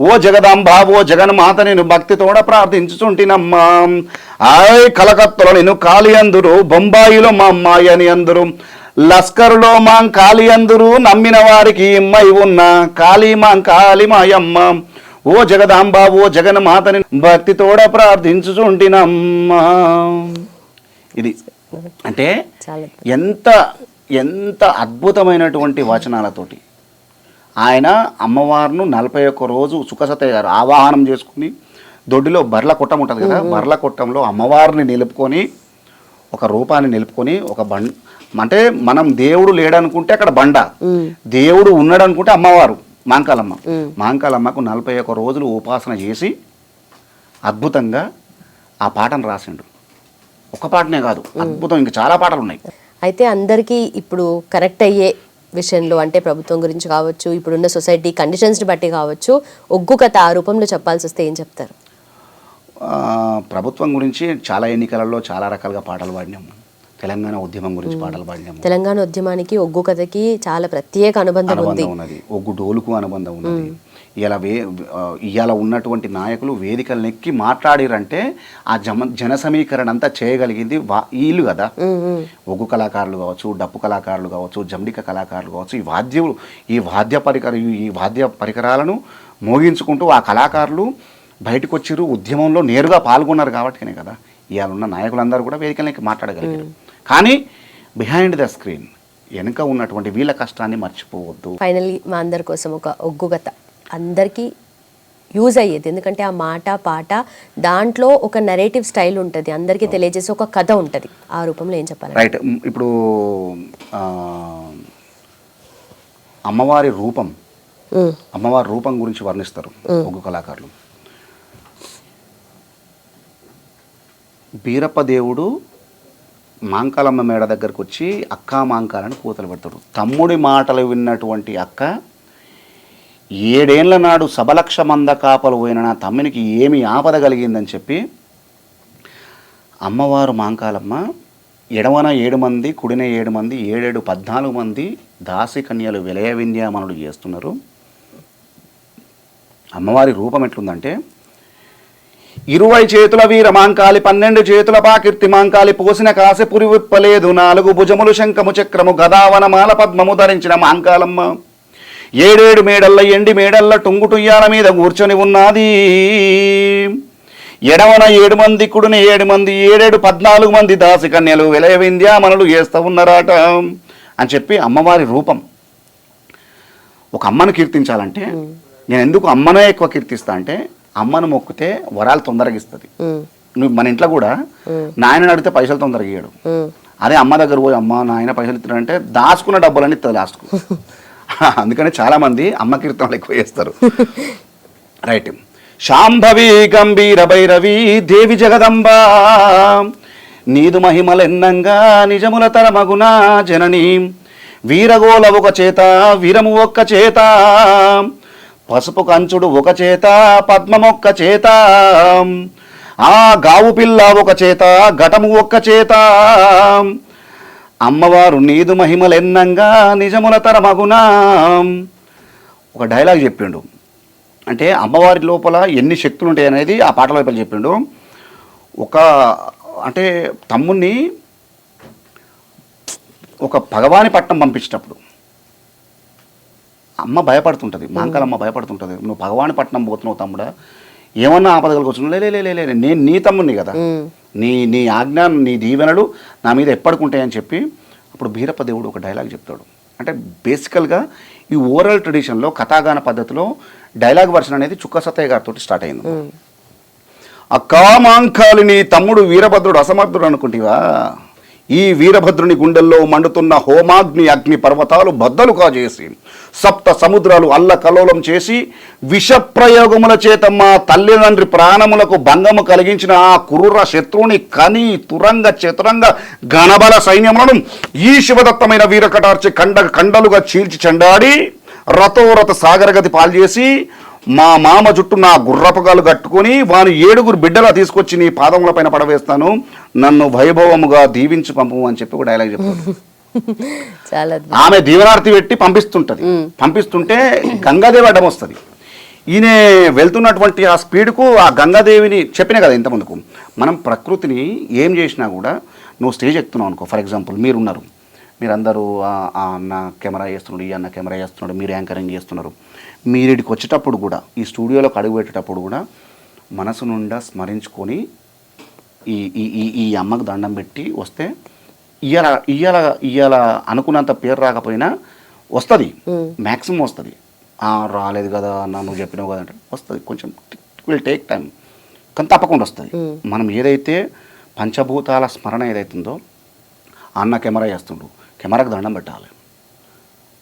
ఓ జగదాంబ ఓ జగన్మాతనిను భక్తితోడ ప్రార్థించుచుంటినమ్మా. ఆయ్ కలకత్తులో నేను కాళీ అందురు బొంబాయిలో మా అమ్మాయి అని అందరు లస్కరులో కాళీ అందరు నమ్మిన వారికి ఇమ్మై ఉన్న కాళీమాయమ్మ ఓ జగదాంబ ఓ జగన్మాతని భక్తితోడ ప్రార్థించుచుంటినమ్మా. ఇది అంటే ఎంత అద్భుతమైనటువంటి వచనాలతోటి ఆయన అమ్మవారును 41 రోజు సుఖసతయ్య గారు ఆవాహనం చేసుకుని దొడ్డిలో బర్ల కొట్టం ఉంటుంది కదా, బర్ల కొట్టంలో అమ్మవారిని నిలుపుకొని ఒక రూపాన్ని నిలుపుకొని ఒక అంటే మనం దేవుడు లేడనుకుంటే అక్కడ బండ, దేవుడు ఉన్నాడు అనుకుంటే అమ్మవారు మాంకాలమ్మకు 41 రోజులు ఉపాసన చేసి అద్భుతంగా ఆ పాటను రాసిండు. ఒక పాటనే కాదు, అద్భుతం, ఇంకా చాలా పాటలు ఉన్నాయి. అయితే అందరికీ ఇప్పుడు కరెక్ట్ అయ్యే విషయంలో, అంటే ప్రభుత్వం గురించి కావచ్చు, ఇప్పుడున్న సొసైటీ కండిషన్స్ని బట్టి కావచ్చు, ఒగ్గు కథ ఆ రూపంలో చెప్పాల్సి వస్తే ఏం చెప్తారు? ప్రభుత్వం గురించి చాలా ఎన్నికలలో చాలా రకాలుగా పాటలు పాడినాము. తెలంగాణ ఉద్యమం గురించి పాటలు పాడినాము. తెలంగాణ ఉద్యమానికి ఒగ్గు కథకి చాలా ప్రత్యేక అనుబంధం ఉన్నది. ఒగ్గు డోలుకు అనుబంధం ఉన్నది. ఇవాళ ఉన్నటువంటి నాయకులు వేదికలు నెక్కి మాట్లాడిరంటే ఆ జన సమీకరణ అంతా చేయగలిగింది వీళ్ళు కదా. ఒగ్గు కళాకారులు కావచ్చు, డప్పు కళాకారులు కావచ్చు, జండిక కళాకారులు కావచ్చు, ఈ వాద్య పరికరాలను మోగించుకుంటూ ఆ కళాకారులు బయటకు వచ్చిర్రు, ఉద్యమంలో నేరుగా పాల్గొన్నారు కాబట్టినే కదా ఇవాళ ఉన్న నాయకులందరూ కూడా వేదికలకి మాట్లాడగలిగారు. కానీ బిహైండ్ ద స్క్రీన్ వెనుక ఉన్నటువంటి వీళ్ళ కష్టాన్ని మర్చిపోవద్దు. ఫైనల్లీ మా అందరి కోసం ఒక ఒగ్గు కథ అందరికీ యూజ్ అయ్యేది, ఎందుకంటే ఆ మాట పాట దాంట్లో ఒక నెరేటివ్ స్టైల్ ఉంటుంది, అందరికీ తెలియజేసే ఒక కథ ఉంటుంది. ఆ రూపంలో ఏం చెప్పాలి? రైట్. ఇప్పుడు అమ్మవారి రూపం గురించి వర్ణిస్తారు ఒగ్గు కళాకారులు. బీరప్ప దేవుడు మాంకాలమ్మ మేడ దగ్గరకు వచ్చి అక్కా మాంకాలని కూతలు పెడతాడు. తమ్ముడి మాటలు విన్నటువంటి అక్క 7 ఏళ్ల నాడు సబలక్ష మంద కాపలు పోయిన నా తమ్మునికి ఏమి ఆపద కలిగిందని చెప్పి అమ్మవారు మాంకాలమ్మ ఎడమన 7 మంది, కుడిన 7 మంది, 7 14 మంది దాసి కన్యలు విలయ వింధ్యామనులు చేస్తున్నారు. అమ్మవారి రూపం ఎట్లుందంటే 20 చేతుల వీర మాంకాలి 12 చేతుల పాకీర్తి మాంకాలి పోసిన కాసె పురి విప్పలేదు 4 భుజములు శంఖము చక్రము గదావన మాల పద్మము ధరించిన మాంకాలమ్మ 7 మేడల్ల ఎండి మేడల్ల టుంగుటుయ్యాల మీద కూర్చొని ఉన్నది. ఎడవన 7 మంది కుడిని 7 మంది 7 14 మంది దాసి కన్యలు విలయ వింధ్యామనులు చేస్తూ ఉన్నారట అని చెప్పి అమ్మవారి రూపం. ఒక అమ్మను కీర్తించాలంటే నేను ఎందుకు అమ్మనే ఎక్కువ కీర్తిస్తా అంటే అమ్మను మొక్కితే వరాలు తొందరగా ఇస్తుంది. నువ్వు మన ఇంట్లో కూడా నాయనని అడిగితే పైసలు తొందరగా ఇయ్యడు. అదే అమ్మ దగ్గర పోయి అమ్మ నాయన పైసలు ఇస్తాడంటే దాచుకున్న డబ్బులన్నీ ఇస్తుంది లాస్ట్కు. అందుకని చాలామంది అమ్మ కీర్తనలు ఎక్కువ చేస్తారు. రైట్. శాంభవి గంభీర భైరవి దేవి జగదంబ నీదు మహిమలెన్నంగా నిజముల తరమగునా జనని వీరగోల ఒక చేత వీరము ఒక్క చేత పసుపు కంచుడు ఒక చేత పద్మమొక్క చేత ఆ గావు పిల్ల ఒక చేత ఘటము ఒక్క చేత అమ్మవారు నీదు మహిమలెన్నంగా నిజముల తరమగునా. ఒక డైలాగ్ చెప్పిండు. అంటే అమ్మవారి లోపల ఎన్ని శక్తులు ఉంటాయి అనేది ఆ పాటల వైపు చెప్పిండు. ఒక అంటే తమ్ముణ్ణి ఒక భగవాని పట్నం పంపించేటప్పుడు అమ్మ భయపడుతుంటుంది, మాంకాలమ్మ భయపడుతుంటుంది. నువ్వు భగవాని పట్నం పోతున్నావు తమ్ముడా, ఏమన్నా ఆపదలకు వచ్చిన లే నేను నీ తమ్ముడిని కదా, నీ ఆజ్ఞ నీ దీవెనలు నా మీద ఎప్పటికుంటాయని చెప్పి అప్పుడు బీరప్ప దేవుడు ఒక డైలాగ్ చెప్తాడు. అంటే బేసికల్గా ఈ ఓరల్ ట్రెడిషన్లో కథాగాన పద్ధతిలో డైలాగ్ వర్షన్ అనేది చుక్క సత్తయ్య గారితో స్టార్ట్ అయింది. అక్కా మాంకాలిని తమ్ముడు వీరభద్రుడు అసమర్థుడు అనుకుంటివా, ఈ వీరభద్రుని గుండెల్లో మండుతున్న హోమాగ్ని అగ్ని పర్వతాలు బద్దలు కాజేసి సప్త సముద్రాలు అల్లకల్లోలం చేసి విషప్రయోగముల చేత మా తల్లిదండ్రి ప్రాణములకు భంగము కలిగించిన ఆ కుర్ర శత్రువుని కని తురంగ చతురంగ గణబల సైన్యములను ఈ శివదత్తమైన వీరకటార్చి కండలుగా చీల్చి చెండాడి రథోరథ సాగరగతి పాల్చేసి మా మామ జుట్టు నా గుర్రపగాలు కట్టుకొని వాని 7 బిడ్డలా తీసుకొచ్చి నీ పాదముల పైన పడవేస్తాను, నన్ను వైభవముగా దీవించి పంపు అని చెప్పి ఒక డైలాగ్ చెప్తాను. ఆమె దీవనార్తి పెట్టి పంపిస్తుంటే గంగాదేవి అడ్డం వస్తుంది. ఈయన వెళ్తున్నటువంటి ఆ స్పీడ్కు ఆ గంగాదేవిని చెప్పిన కదా ఇంతమందుకు. మనం ప్రకృతిని ఏం చేసినా కూడా నువ్వు స్టేజ్ ఎక్కుతున్నావు అనుకో, ఫర్ ఎగ్జాంపుల్ మీరున్నారు, మీరందరూ ఆ అన్న కెమెరా చేస్తున్నాడు, ఈ అన్న కెమెరా చేస్తున్నాడు, మీరు యాంకరింగ్ చేస్తున్నారు. మీరిడికి వచ్చేటప్పుడు కూడా ఈ స్టూడియోలోకి అడుగు పెట్టేటప్పుడు కూడా మనసు నుండా స్మరించుకొని ఈ ఈ ఈ అమ్మకు దండం పెట్టి వస్తే ఇయ్యాల అనుకున్నంత పేరు రాకపోయినా వస్తుంది, మ్యాక్సిమం వస్తుంది. రాలేదు కదా అన్న నువ్వు చెప్పినావు కదా అంటే వస్తుంది, కొంచెం విల్ టేక్ టైం కానీ తప్పకుండా వస్తుంది. మనం ఏదైతే పంచభూతాల స్మరణ ఏదైతుందో అన్న కెమెరా చేస్తుండు, కెమెరాకి దండం పెట్టాలి.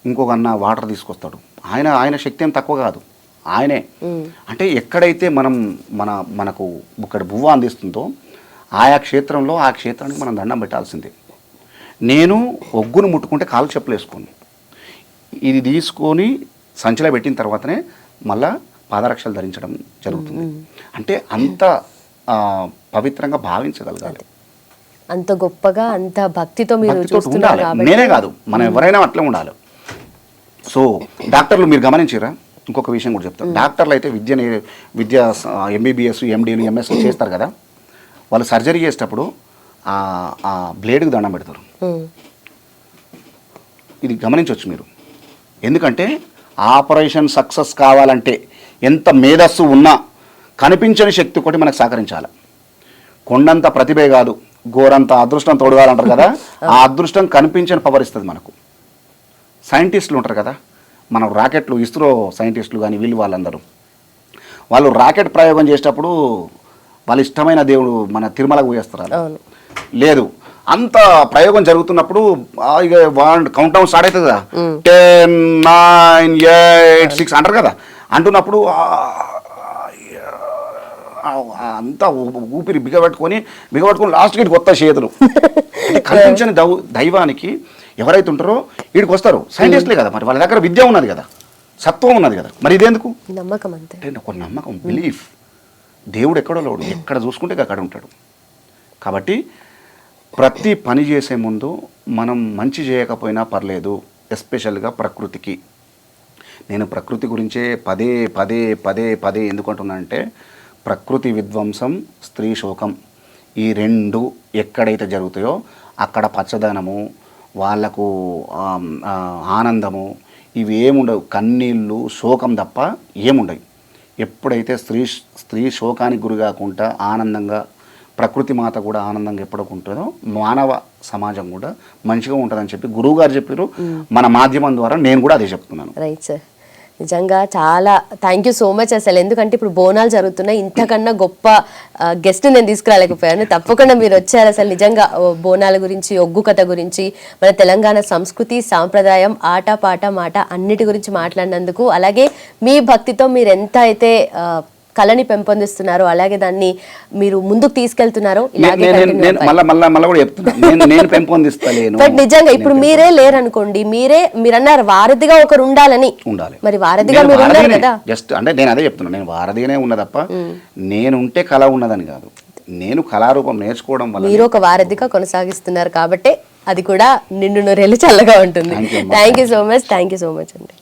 ఇంకొక అన్న వాటర్ తీసుకొస్తాడు, ఆయన శక్తి ఏం తక్కువ కాదు, ఆయనే. అంటే ఎక్కడైతే మనకు ఇక్కడ బువ్వ అందిస్తుందో ఆయా క్షేత్రంలో ఆ క్షేత్రానికి మనం దండం పెట్టాల్సిందే. నేను ఒగ్గును ముట్టుకుంటే కాలు చెప్పులు వేసుకోను, ఇది తీసుకొని సంచిలో పెట్టిన తర్వాతనే మళ్ళా పాదరక్షలు ధరించడం జరుగుతుంది. అంటే అంత పవిత్రంగా భావించగలగాలి, అంత గొప్పగా అంత భక్తితో మీరు ఉండాలి. నేనే కాదు, మనం ఎవరైనా అట్లే ఉండాలి. సో డాక్టర్లు మీరు గమనించారా, ఇంకొక విషయం కూడా చెప్తారు. డాక్టర్లు అయితే విద్య ఎంబీబీఎస్ ఎండీలు ఎంఎస్ చేస్తారు కదా, వాళ్ళు సర్జరీ చేసేటప్పుడు ఆ బ్లేడ్కి దండం పెడతారు. ఇది గమనించవచ్చు మీరు. ఎందుకంటే ఆపరేషన్ సక్సెస్ కావాలంటే ఎంత మేధస్సు ఉన్నా కనిపించని శక్తి ఒకటి మనకు సహకరించాలి. కొండంత ప్రతిభే కాదు, గోరంత అదృష్టం తోడగాలంటారు కదా, ఆ అదృష్టం కనిపించని పవర్ ఇస్తుంది మనకు. సైంటిస్టులు ఉంటారు కదా, మన రాకెట్లు ఇస్రో సైంటిస్టులు కానీ వాళ్ళందరూ వాళ్ళు రాకెట్ ప్రయోగం చేసేటప్పుడు వాళ్ళ ఇష్టమైన దేవుడు మన తిరుమలకు పోయేస్తారు. లేదు, అంత ప్రయోగం జరుగుతున్నప్పుడు ఇక కౌంట్ డౌన్ స్టార్ట్ అవుతుంది కదా, 10, 9, 8, 6 అంటారు కదా, అంటున్నప్పుడు అంతా ఊపిరి బిగబెట్టుకొని లాస్ట్కి కొత్త చేతులు. కనిపించని దైవానికి ఎవరైతే ఉంటారో వీడికి వస్తారు సైంటిస్టులే కదా, మరి వాళ్ళ దగ్గర విద్య ఉన్నది కదా, సత్వం ఉన్నది కదా, మరి ఇదేందుకు నమ్మకం? అంతే, ఒక నమ్మకం, బిలీఫ్. దేవుడు ఎక్కడో లేడు, ఎక్కడ చూసుకుంటే అక్కడ ఉంటాడు. కాబట్టి ప్రతి పని చేసే ముందు మనం మంచి చేయకపోయినా పర్లేదు, ఎస్పెషల్గా ప్రకృతికి. నేను ప్రకృతి గురించే పదే పదే పదే పదే ఎందుకు అంటున్నానంటే ప్రకృతి విధ్వంసం, స్త్రీ శోకం, ఈ రెండు ఎక్కడైతే జరుగుతాయో అక్కడ పచ్చదనము, వాళ్ళకు ఆనందము ఇవి ఏముండవు. కన్నీళ్ళు, శోకం తప్ప ఏముండవు. ఎప్పుడైతే స్త్రీ శోకానికి గురి కాకుండా ఆనందంగా, ప్రకృతి మాత కూడా ఆనందంగా ఎప్పుడుకుంటుందో మానవ సమాజం కూడా మంచిగా ఉంటుందని చెప్పి గురువు గారు చెప్పారు. మన మాధ్యమం ద్వారా నేను కూడా అదే చెప్తున్నాను. రైట్ సార్, నిజంగా చాలా థ్యాంక్ యూ సో మచ్ అసలు. ఎందుకంటే ఇప్పుడు బోనాలు జరుగుతున్నాయి, ఇంతకన్నా గొప్ప గెస్ట్ నేను తీసుకురాలేకపోయాను. తప్పకుండా మీరు వచ్చారు. అసలు నిజంగా బోనాల గురించి, ఒగ్గు కథ గురించి, మన తెలంగాణ సంస్కృతి సాంప్రదాయం, ఆట పాట మాట అన్నిటి గురించి మాట్లాడినందుకు, అలాగే మీ భక్తితో మీరు ఎంత అయితే కళని పెంపొందిస్తున్నారో అలాగే దాన్ని మీరు ముందుకు తీసుకెళ్తున్నారో ఇలాగే మళ్ళీ కూడా చెప్తున్నా, నేను పెంపొందిస్తలేను. బట్ నిజంగా ఇప్పుడు మీరే లేరనుకోండి, మీరన్నారు వారధిగా ఒకరు ఉండాలని. మరి వారధిగా మీరు ఉన్నారు కదా. జస్ట్ అంటే నేను అదే చెప్తున్నా, నేను వారధిగానే ఉన్నా తప్ప నేనుంటే కళ ఉన్నదని కాదు. నేను కళారూపం నేర్చుకోవడం వల్ల మీరు ఒక వారధిగా కొనసాగిస్తున్నారు కాబట్టి అది కూడా నిండు నూరేళ్ళు చల్లగా ఉంటుంది. థ్యాంక్ యూ సో మచ్ అండి.